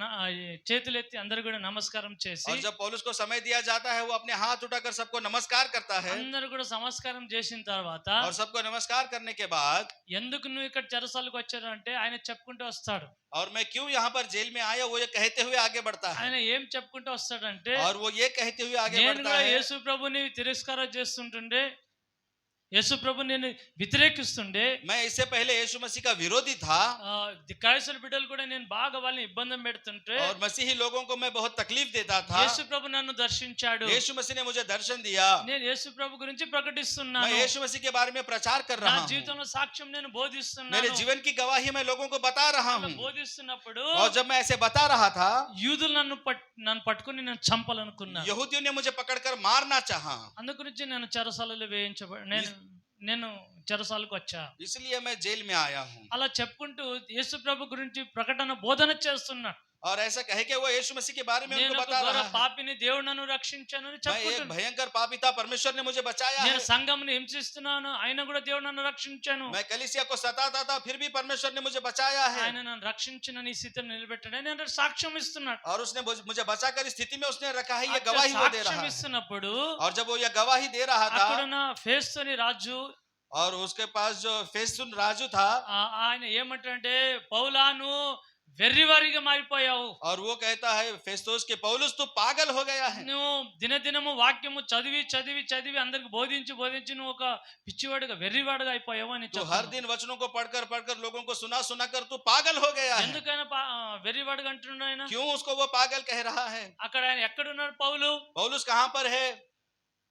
చేతులెత్తి అందరూ కూడా నమస్కారం చేసి, और जब पौलुस को समय दिया जाता है वो अपने हाथ उठाकर सबको नमस्कार करता है। అందరూ కూడా నమస్కారం చేసిన తర్వాత, और सबको नमस्कार करने के बाद, ఎందుకు నువ్వు ఇక్కడ చెరసాలకు వచ్చారు అంటే ఆయన చెప్పుకుంటూ వస్తాడు. और मैं क्यों यहाँ पर जेल में आया, वो ये कहते हुए आगे बढ़ता है। ఆయన ఏం చెప్పుకుంటూ వస్తాడంటే, और वो ये कहते हुए आगे నేను बढ़ता కూడా है, యేసు ప్రభుని తిరస్కారం చేస్తుంటుండే, యేసు ప్రభు నేను వ్యతిరేకిస్తుండే, मैं इससे पहले यीशु मसीह का विरोधी था। క్రైస్తవ బిడ్డలు కూడా నేను బాగా వాళ్ళని ఇబ్బంది పెడుతుంటే, और मसीही लोगों को मैं बहुत तकलीफ देता था। యేసు ప్రభు నన్ను దర్శించాడు. यीशु मसीह ने मुझे दर्शन दिया। నేను యేసు ప్రభు గురించి मैं ప్రకటిస్తున్నాను. यीशु मसीह के बारे में प्रचार कर నా रहा हूँ। జీవితంలో సాక్ష్యం నేను मेरे బోధిస్తున్నాను. जीवन की गवाही मैं लोगों को बता रहा हूँ। బోధిస్తున్నప్పుడు और जब मैं ऐसे बता रहा था, యూదులు నన్ను పట్టుకుని నేను చంపాలనుకున్నాను. यहूदियों ने मुझे पकड़कर मारना चाहा। అందు గురించి నేను చెరసాలలో నేను చెరసాలకు వచ్చా. इसलिए मैं जेल में आया हूँ। అలా చెప్పుకుంటూ యేసు ప్రభు గురించి ప్రకటన బోధన చేస్తున్నాడు. और ऐसा कहे कि वो यीशु मसीह के बारे में నేను उनको ఒక बता ఘోర रहा है। పాపిని, దేవుడు నన్ను రక్షించాను అని मैं एक చెప్పుకుంటున్నాను. भयंकर पापी था, परमेश्वर ने मुझे बचाया है। నేను సంఘంని హింసిస్తున్నాను, ఆయన కూడా దేవుడు నన్ను రక్షించాను. मैं कलीसिया को सताता था, फिर भी परमेश्वर ने मुझे बचाया है। ఆయన నన్ను రక్షించిన నీ స్థితిని నిలబెట్టాడని అంటే సాక్ష్యం ఇస్తున్నాడు. और उसने मुझे बचाकर इस स्थिति में उसने रखा है, ये అట్లా गवाही वो दे रहा సాక్ష్యం है। ఇస్తున్నప్పుడు और जब वो ये गवाही दे रहा था, అక్కడున్న ఫేస్తోని రాజు, और उसके पास जो फेस्तुन राजू था, ఆయన ఏమంటాడంటే, పౌలా నువ్వు వెర్రివారిగా మారిపోయావు. और वो कहता है फेस्तोस के पौलुस तू पागल हो गया है। నువ్వు దినదినము వాక్యము చదివి చదివి చదివి అందరికి బోధించి బోధించి నువ్వు ఒక పిచ్చివాడుగా వెర్రివాడుగా అయిపోయావు అని तो हर दिन वचनों को पढ़कर पढ़कर लोगों को सुना कर तू पागल हो गया है। ఎందుకైనా వెర్రివాడుగా అంటున్నాడు ఆయన. क्यों उसको वो पागल कह रहा है? అక్కడ ఆయన ఎక్కడున్నాడు పౌలు? पौलुस कहाँ पर है?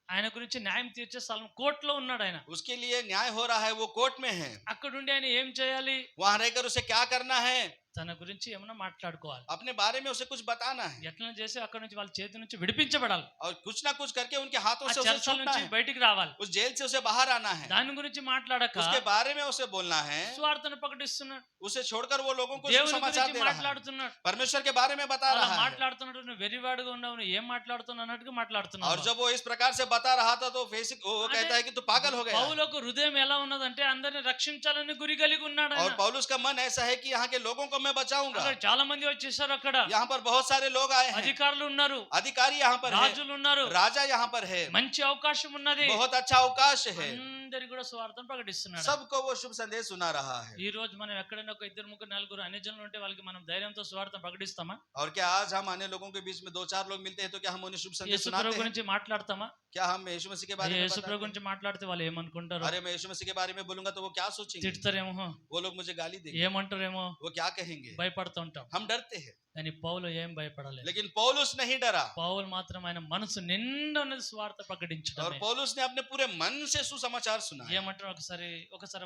ఆయన గురించి న్యాయం తీర్చే స్థలం కోర్టులో ఉన్నాడు. ఆయన उसके लिए न्याय हो रहा है, वो कोर्ट में है। అక్కడుండి ఆయన ఏం చేయాలి? वहां रहकर उसे क्या करना है? తన గురించి ఏమైనా మాట్లాడుకోవాలి. अपने बारे में उसे कुछ बताना है। ఎట్లా చేసి అక్కడ నుంచి వాళ్ళ చేతి నుంచి విడిపించబడాలి. और कुछ ना कुछ करके उनके हाथों ఆ से उसे చెరసాల छूटना నుంచి है, బయటికి రావాలి. उस जेल से उसे बाहर आना है। దాని గురించి మాట్లాడక उसके बारे में उसे बोलना है, స్వార్థను ప్రకటిస్తున్నాడు. उसे छोड़कर वो लोगों को దేవుని सुसमाचार గురించి दे रहा है, మాట్లాడుతున్నాడు. परमेश्वर के बारे में बता అలా रहा है। మాట్లాడుతున్నాడు. నువ్వు వెర్రివాడుగా ఉన్నావు, నువ్వు ఏం మాట్లాడుతున్నావు అన్నట్టుగా और మాట్లాడుతున్నావు. जब वो इस प्रकार से बता रहा था तो वो कहता है कि तू पागल हो गया है। పౌలుకు హృదయం ఎలా ఉన్నదంటే అందరిని రక్షించాలని గురి కలిగి ఉన్నాడు और ఆయన. पौलुस का मन ऐसा है कि यहाँ के लोगों को मैं बचाऊंगा। అక్కడ చాలా మంది వచ్చేసారు, అక్కడ यहाँ पर बहुत सारे लोग आए हैं, అధికారులు ఉన్నారు, अधिकारी यहाँ पर है, రాజులు ఉన్నారు, राजा यहाँ पर है, మంచి అవకాశం ఉన్నది, बहुत अच्छा अवकाश है, అందరికి కూడా సువార్తను ప్రకటిస్తున్నాడు. सबको वो शुभ संदेश सुना रहा है। ఈ రోజు మనం ఎక్కడైనా ఒక ఇద్దరు ముగ్గురు నలుగురు అన్ని జనులు ఉంటే వాళ్ళకి మనం ధైర్యంతో సువార్తను ప్రకటిస్తామా? और क्या आज हम अन्य लोगों के बीच में 2-4 लोग मिलते हैं तो क्या हम उन्हें शुभ संदेश యేసు सुनाते ప్రభు हैं? గురించి మాట్లాడతామా? क्या हम यीशु मसीह के बारे में యేసు ప్రభు बताते हैं? గురించి మాట్లాడితే వాళ్ళు ఏమనుకుంటారు? अरे मैं यीशु मसीह के बारे में बोलूंगा तो वो क्या सोचेंगे? తిడతారేమో, वो लोग मुझे गाली देंगे, ఏమంటారేమో, वो क्या कहेंगे? భయపడుతూ ఉంటాం. हम डरते हैं, కానీ పౌలు ఏం భయపడలేదు. लेकिन पौलुस नहीं डरा, పౌలు మాత్రం ఆయన మనసు నిండా ఉన్నది సువార్త और ప్రకటించడమే. पौलुस ने अपने पूरे मन से सुसमाचार सुना। ఏమంటారు ఒకసారి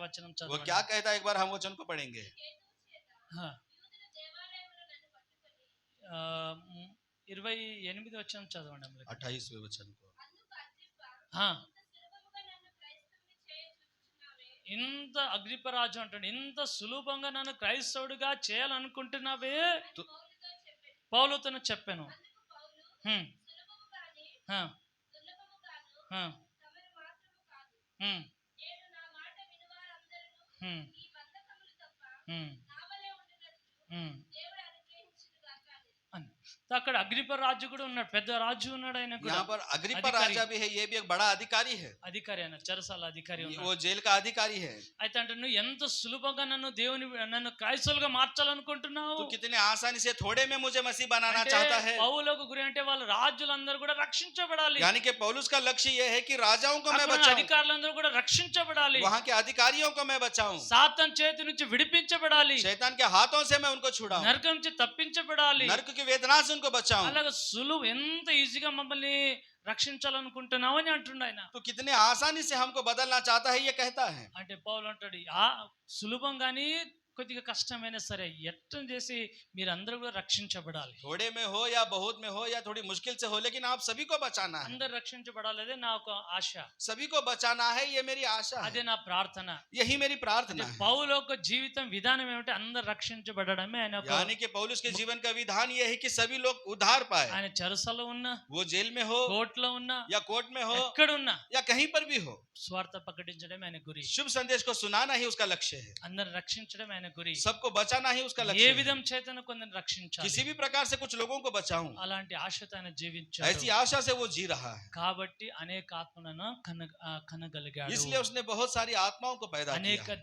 వచనం वो చదవండి. क्या कहता है, एक बार हम वचन को पढ़ेंगे। ఆ, 28 వచనం చదవండి అమ్మలకి. 28वें वचन को। ఆ, ఇంత అగ్రిపరాజు అంటాడు, ఇంత సులభంగా నన్ను క్రైస్తవుడిగా చేయాలనుకుంటున్నావే పౌలుతో చెప్పాను. హ్మ్. ఆ, ఆ, హ్మ్. హ్మ్. హ్మ్. హ్మ్. అని. అక్కడ అగ్రిప రాజు కూడా ఉన్నాడు, పెద్ద రాజు ఉన్నాడు, ఆయన కూడా यहाँ पर अग्रिप्पा अधिकारी। राजा भी है, ये भी एक बड़ा अधिकारी है, అధికారి, ఆయన చెరసాల అధికారి ఉన్నాడు. वो जेल का अधिकारी है। అయితే అంటే నువ్వు ఎంత సులభంగా నన్ను క్రైస్తవులుగా మార్చాలనుకుంటున్నావు? तू कितने आसानी से थोड़े में मुझे मसीह बनाना అంటే चाहता है। పౌలకు గురి అంటే వాళ్ళ రాజులందరూ కూడా రక్షించబడాలి, यानी कि पौलुस का लक्ष्य ये है कि राजाओं को मैं అక్కడ ఉన్న बचाऊं, అధికారులందరూ కూడా రక్షించబడాలి, वहां के अधिकारियों को मैं बचाऊं, సాతాన్ చేతి నుంచి విడిపించబడాలి, शैतान के हाथों से मैं उनको छुड़ाऊं, నరకం నుంచి తప్పించబడాలి. नरक की वेदना से उनको बचाऊं। అలాగా సులువు, ఎంత ఈజీగా మమ్మల్ని రక్షించాలనుకుంటున్నావు అని అంటుండ ఆయన. तो कितने आसानी से हमको बदलना चाहता है, ये कहता है। అంటే పౌలు అంటాడు, ఆ సులభంగాని కొద్దిగా కష్టమైనా సరే ఎట్టం చేసి మీరందరూ కూడా రక్షించబడాలి. थोड़े में हो या बहुत में हो या थोड़ी मुश्किल से हो, लेकिन आप सभी को बचाना है, అందరు రక్షించబడాలి, అదే నా ఒక ఆశ, सभी को बचाना है, ये मेरी आशा అదే है, నా ప్రార్థన. यही मेरी प्रार्थना है। పౌలు యొక్క జీవితం విధానం ఏమిటి? అందరు రక్షించబడడమే ఆయన ఒక. यानी कि पौलुस के जीवन का विधान ये है कि सभी लोग उद्धार पाए, ఆయన చెరసలో ఉన్నా, वो जेल में हो కోర్టులో ఉన్నా, या कोर्ट में हो ఎక్కడున్నా या कहीं पर भी हो, స్వార్థ ప్రకటించడమే ఆయన గురి. शुभ संदेश को सुनाना ही उसका लक्ष्य है, అందరు రక్షించడం ఆయన గురి. सबको बचाना ही उसका ఏ लक्ष्य है। విధం చేతను కొందరిని రక్షించాలి, किसी भी प्रकार से कुछ लोगों को बचाऊं, అలాంటి ఆశతో ఆయన జీవించాడు. ऐसी आशा से वो जी रहा है, కాబట్టి అనేక ఆత్మలను కనగలిగాడు, इसलिए उसने बहुत सारी आत्माओं को पैदा అనేక किया,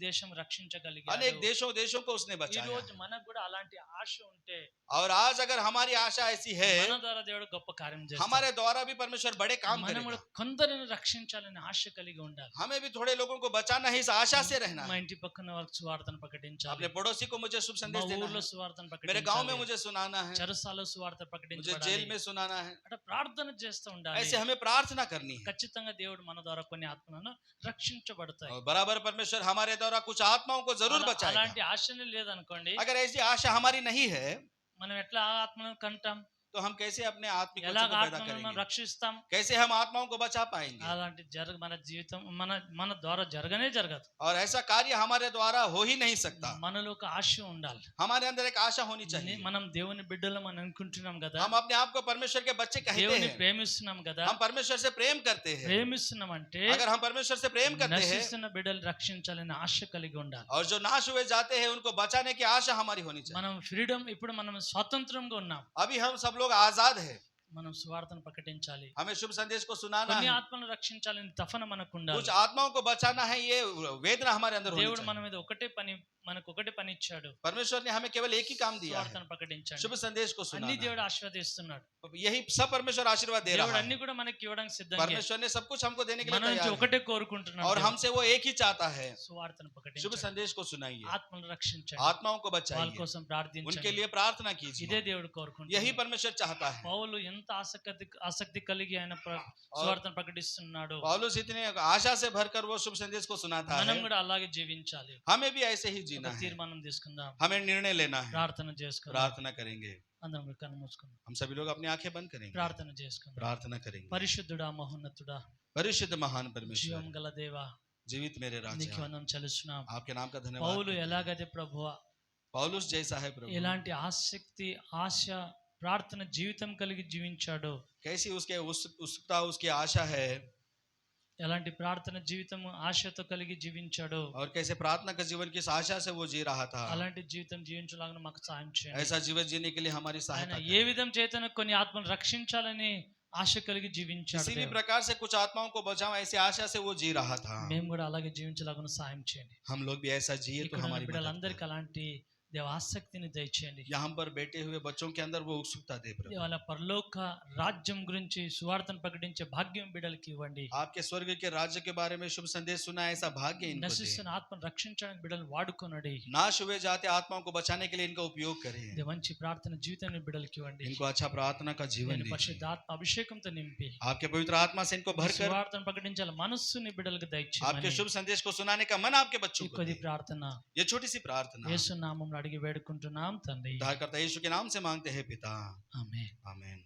దేశం రక్షించగలిగాడు. अनेक देशों को उसने ఈ बचाया। రోజు మనకు కూడా అలాంటి ఆశ ఉంటే और आज अगर हमारी आशा ऐसी है, మన ద్వారా దేవుడు గొప్ప కార్యం చేస్తాడు. हमारे द्वारा भी परमेश्वर बड़े काम మనం కూడా करेगा। కొందరిని రక్షించాలని ఆశ కలిగి ఉండాలి. हमें भी थोड़े लोगों को बचाना है, इस आशा से रहना మా है। ఇంటి పక్కన వాళ్ళకి సువార్తను ప్రకటించాలి, अपने पड़ोसी को मुझे शुभ మా संदेश देना ఊర్లో है, సువార్తను मेरे गांव में ప్రకటించాలి, मुझे सुनाना है, చెరసాల సువార్త मुझे ప్రకటించాలి, जेल में सुनाना है। అట్లా ప్రార్థన చేస్తూ ఉండాలి. ऐसे हमें प्रार्थना करनी है, ఖచ్చితంగా దేవుడు మన ద్వారా కొన్ని ఆత్మలను రక్షించబడతాయి. और बराबर परमेश्वर हमारे द्वारा कुछ आत्माओं को जरूर बचाएगा। అలాంటి ఆశనే లేదనుకోండి, अगर ऐसी आशा हमारी नहीं है మనం ఎట్లా ఆ ఆత్మలను కంటాం? तो हम कैसे अपने आत्मिक बच्चों ఎలాగ को पैदा ఆత్మలను మనం करेंगे, రక్షిస్తాం? कैसे हम आत्माओं को बचा पाएंगे। అలాంటి మన జీవితం మన ద్వారా జరగనే జరగదు. और ऐसा कार्य हमारे द्वारा हो ही नहीं सकता। మనలో ఒక ఆశ ఉండాలి. हमारे अंदर एक आशा होनी चाहिए। మనం దేవుని బిడ్డలం అని అనుకుంటున్నాం కదా, हम अपने आप को परमेश्वर के बच्चे कहते దేవుని हैं, ప్రేమిస్తున్నాం కదా. हम परमेश्वर से प्रेम करते हैं। ప్రేమిస్తున్నాం అంటే अगर हम परमेश्वर से प्रेम करते हैं, నశిస్తున్న బిడ్డలు రక్షించాలని ఆశ కలిగి ఉండాలి. और जो नाश हुए जाते हैं उनको बचाने की आशा हमारी होनी चाहिए। మనం ఫ్రీడమ్, ఇప్పుడు మనం స్వతంత్రంగా ఉన్నాం, अभी हम सब लोग आजाद हैं, మనం సువార్తను ప్రకటించాలి, हमें शुभ संदेश को सुनाना కొన్ని है, ఆత్మలను రక్షించాలని తపన మనకు ఉండాలి. कुछ आत्माओं को बचाना है, ये वेदना हमारे अंदर होनी దేవుడు चाहिए। మన మీద మనకు ఒకటే పని ఇచ్చాడు, परमेश्वर ने हमें केवल एक ही काम दिया है, సువార్తను ప్రకటించండి. शुभ संदेश को అన్ని सुनाना దేవుడు ఆశీర్వదిస్తున్నాడు. है। यही सब परमेश्वर आशीर्वाद दे దేవుడు रहा అన్ని है। కూడా మనకి ఇవ్వడానికి సిద్ధంగా, परमेश्वर ने सब कुछ हमको देने के మన लिए నుంచి तैयार ఒకటే है, కోరుకుంటున్నాడు, और हमसे वो एक ही चाहता है। సువార్తను शुभ ప్రకటించండి, संदेश को सुनाइए, ఆత్మలను రక్షించండి, आत्माओं को వాళ్ళ बचाइए, కోసం उनके ప్రార్థించండి. लिए प्रार्थना ఇదే कीजिए, దేవుడు यही కోరుకుంటున్నాడు. परमेश्वर चाहता है। పౌలు ఎంత ఆసక్తి కలిగి ఆయన సువార్తను ప్రకటిస్తున్నాడు, पौलुस इतने आशा से भरकर वो शुभ संदेश को सुनाता మనం है। కూడా అలాగే జీవించాలి. हमें भी ऐसे ही जीना ఒక है, తీర్మానం తీసుకుందాం, हमें निर्णय लेना है, ప్రార్థన చేసుకుందాం. प्रार्थना करेंगे। అందరం కూడా కన్ను మూసుకుందాం, हम सभी लोग अपनी आंखें बंद करेंगे, ప్రార్థన చేసుకుందాం. प्रार्थना करेंगे। పరిశుద్ధుడా, మహోన్నతుడా, परिशुद्ध महान జీవం परमेश्वर, గల దేవా, जीवित मेरे నీకు राजा, వందనం చెల్లిస్తున్నాం. आपके नाम का పౌలు धन्यवाद। ఎలాగైతే ప్రభువా पौलुस जैसा है प्रभु, ఎలాంటి ఆసక్తి, ఆశ, ప్రార్థన జీవితం కలిగి జీవించాడో, कैसी उसके उत्सुकता, उसकी आशा है, ఎలాంటి ప్రార్థన జీవితం ఆశతో కలిగి జీవించాడో और कैसे प्रार्थना का जीवन किस आशा से वो जी रहा था, అలాంటి జీవితం జీవించలాగా మాకు సాయం చేయండి. ऐसा जीवन जीने के लिए हमारी ఆయన सहायता ఏ करें। విధం చేతను కొన్ని ఆత్మను రక్షించాలని ఆశ కలిగి జీవించాడు किसी भी దేవుడు. प्रकार से कुछ आत्माओं को बचाओ ऐसी आशा से वो जी रहा था। మేము కూడా అలాగే జీవించలాగా సాయం చేయండి. हम लोग भी ऐसा जिए तो ఇక్కడ ఉన్న हमारी मदद బిడ్డలందరికీ करें। అలాంటి దేవ ఆసక్తిని దయచేయండి. यहाँ पर बैठे हुए बच्चों के अंदर वो उत्सुकता दे प्रभु। వాళ్ళ పరలోక రాజ్యం గురించి సువార్తను ప్రకటించే భాగ్యం బిడ్డలకి ఇవ్వండి. आपके स्वर्ग के राज्य के बारे में शुभ संदेश सुना, ऐसा भाग्य इनको दे। నశిస్తున్న ఆత్మను రక్షించడానికి బిడ్డలు వాడుకొనడి. नाश हुए जाते आत्माओं को बचाने के लिए इनका उपयोग करें। ఇది మంచి ప్రార్థన జీవితాన్ని బిడ్డలకి ఇవ్వండి. इनको अच्छा प्रार्थना का जीवन నేను दीजिए। పరిశుద్ధ ఆత్మ అభిషేకంతో నింపి आपके पवित्र आत्मा से इनको भरकर సువార్తను ప్రకటించాల మనస్సుని బిడ్డలకు आपके దయచేయమని शुभ संदेश को सुनाने का मन आपके बच्चों ఈ को కొద్ది दे। ప్రార్థన ये छोटी सी प्रार्थना యేసు నామములో అడిగి వేడుకుంటున్నాం తండ్రి. उद्धारकर्ता यीशु के नाम से मांगते हैं पिता, ఆమేన్. आमीन।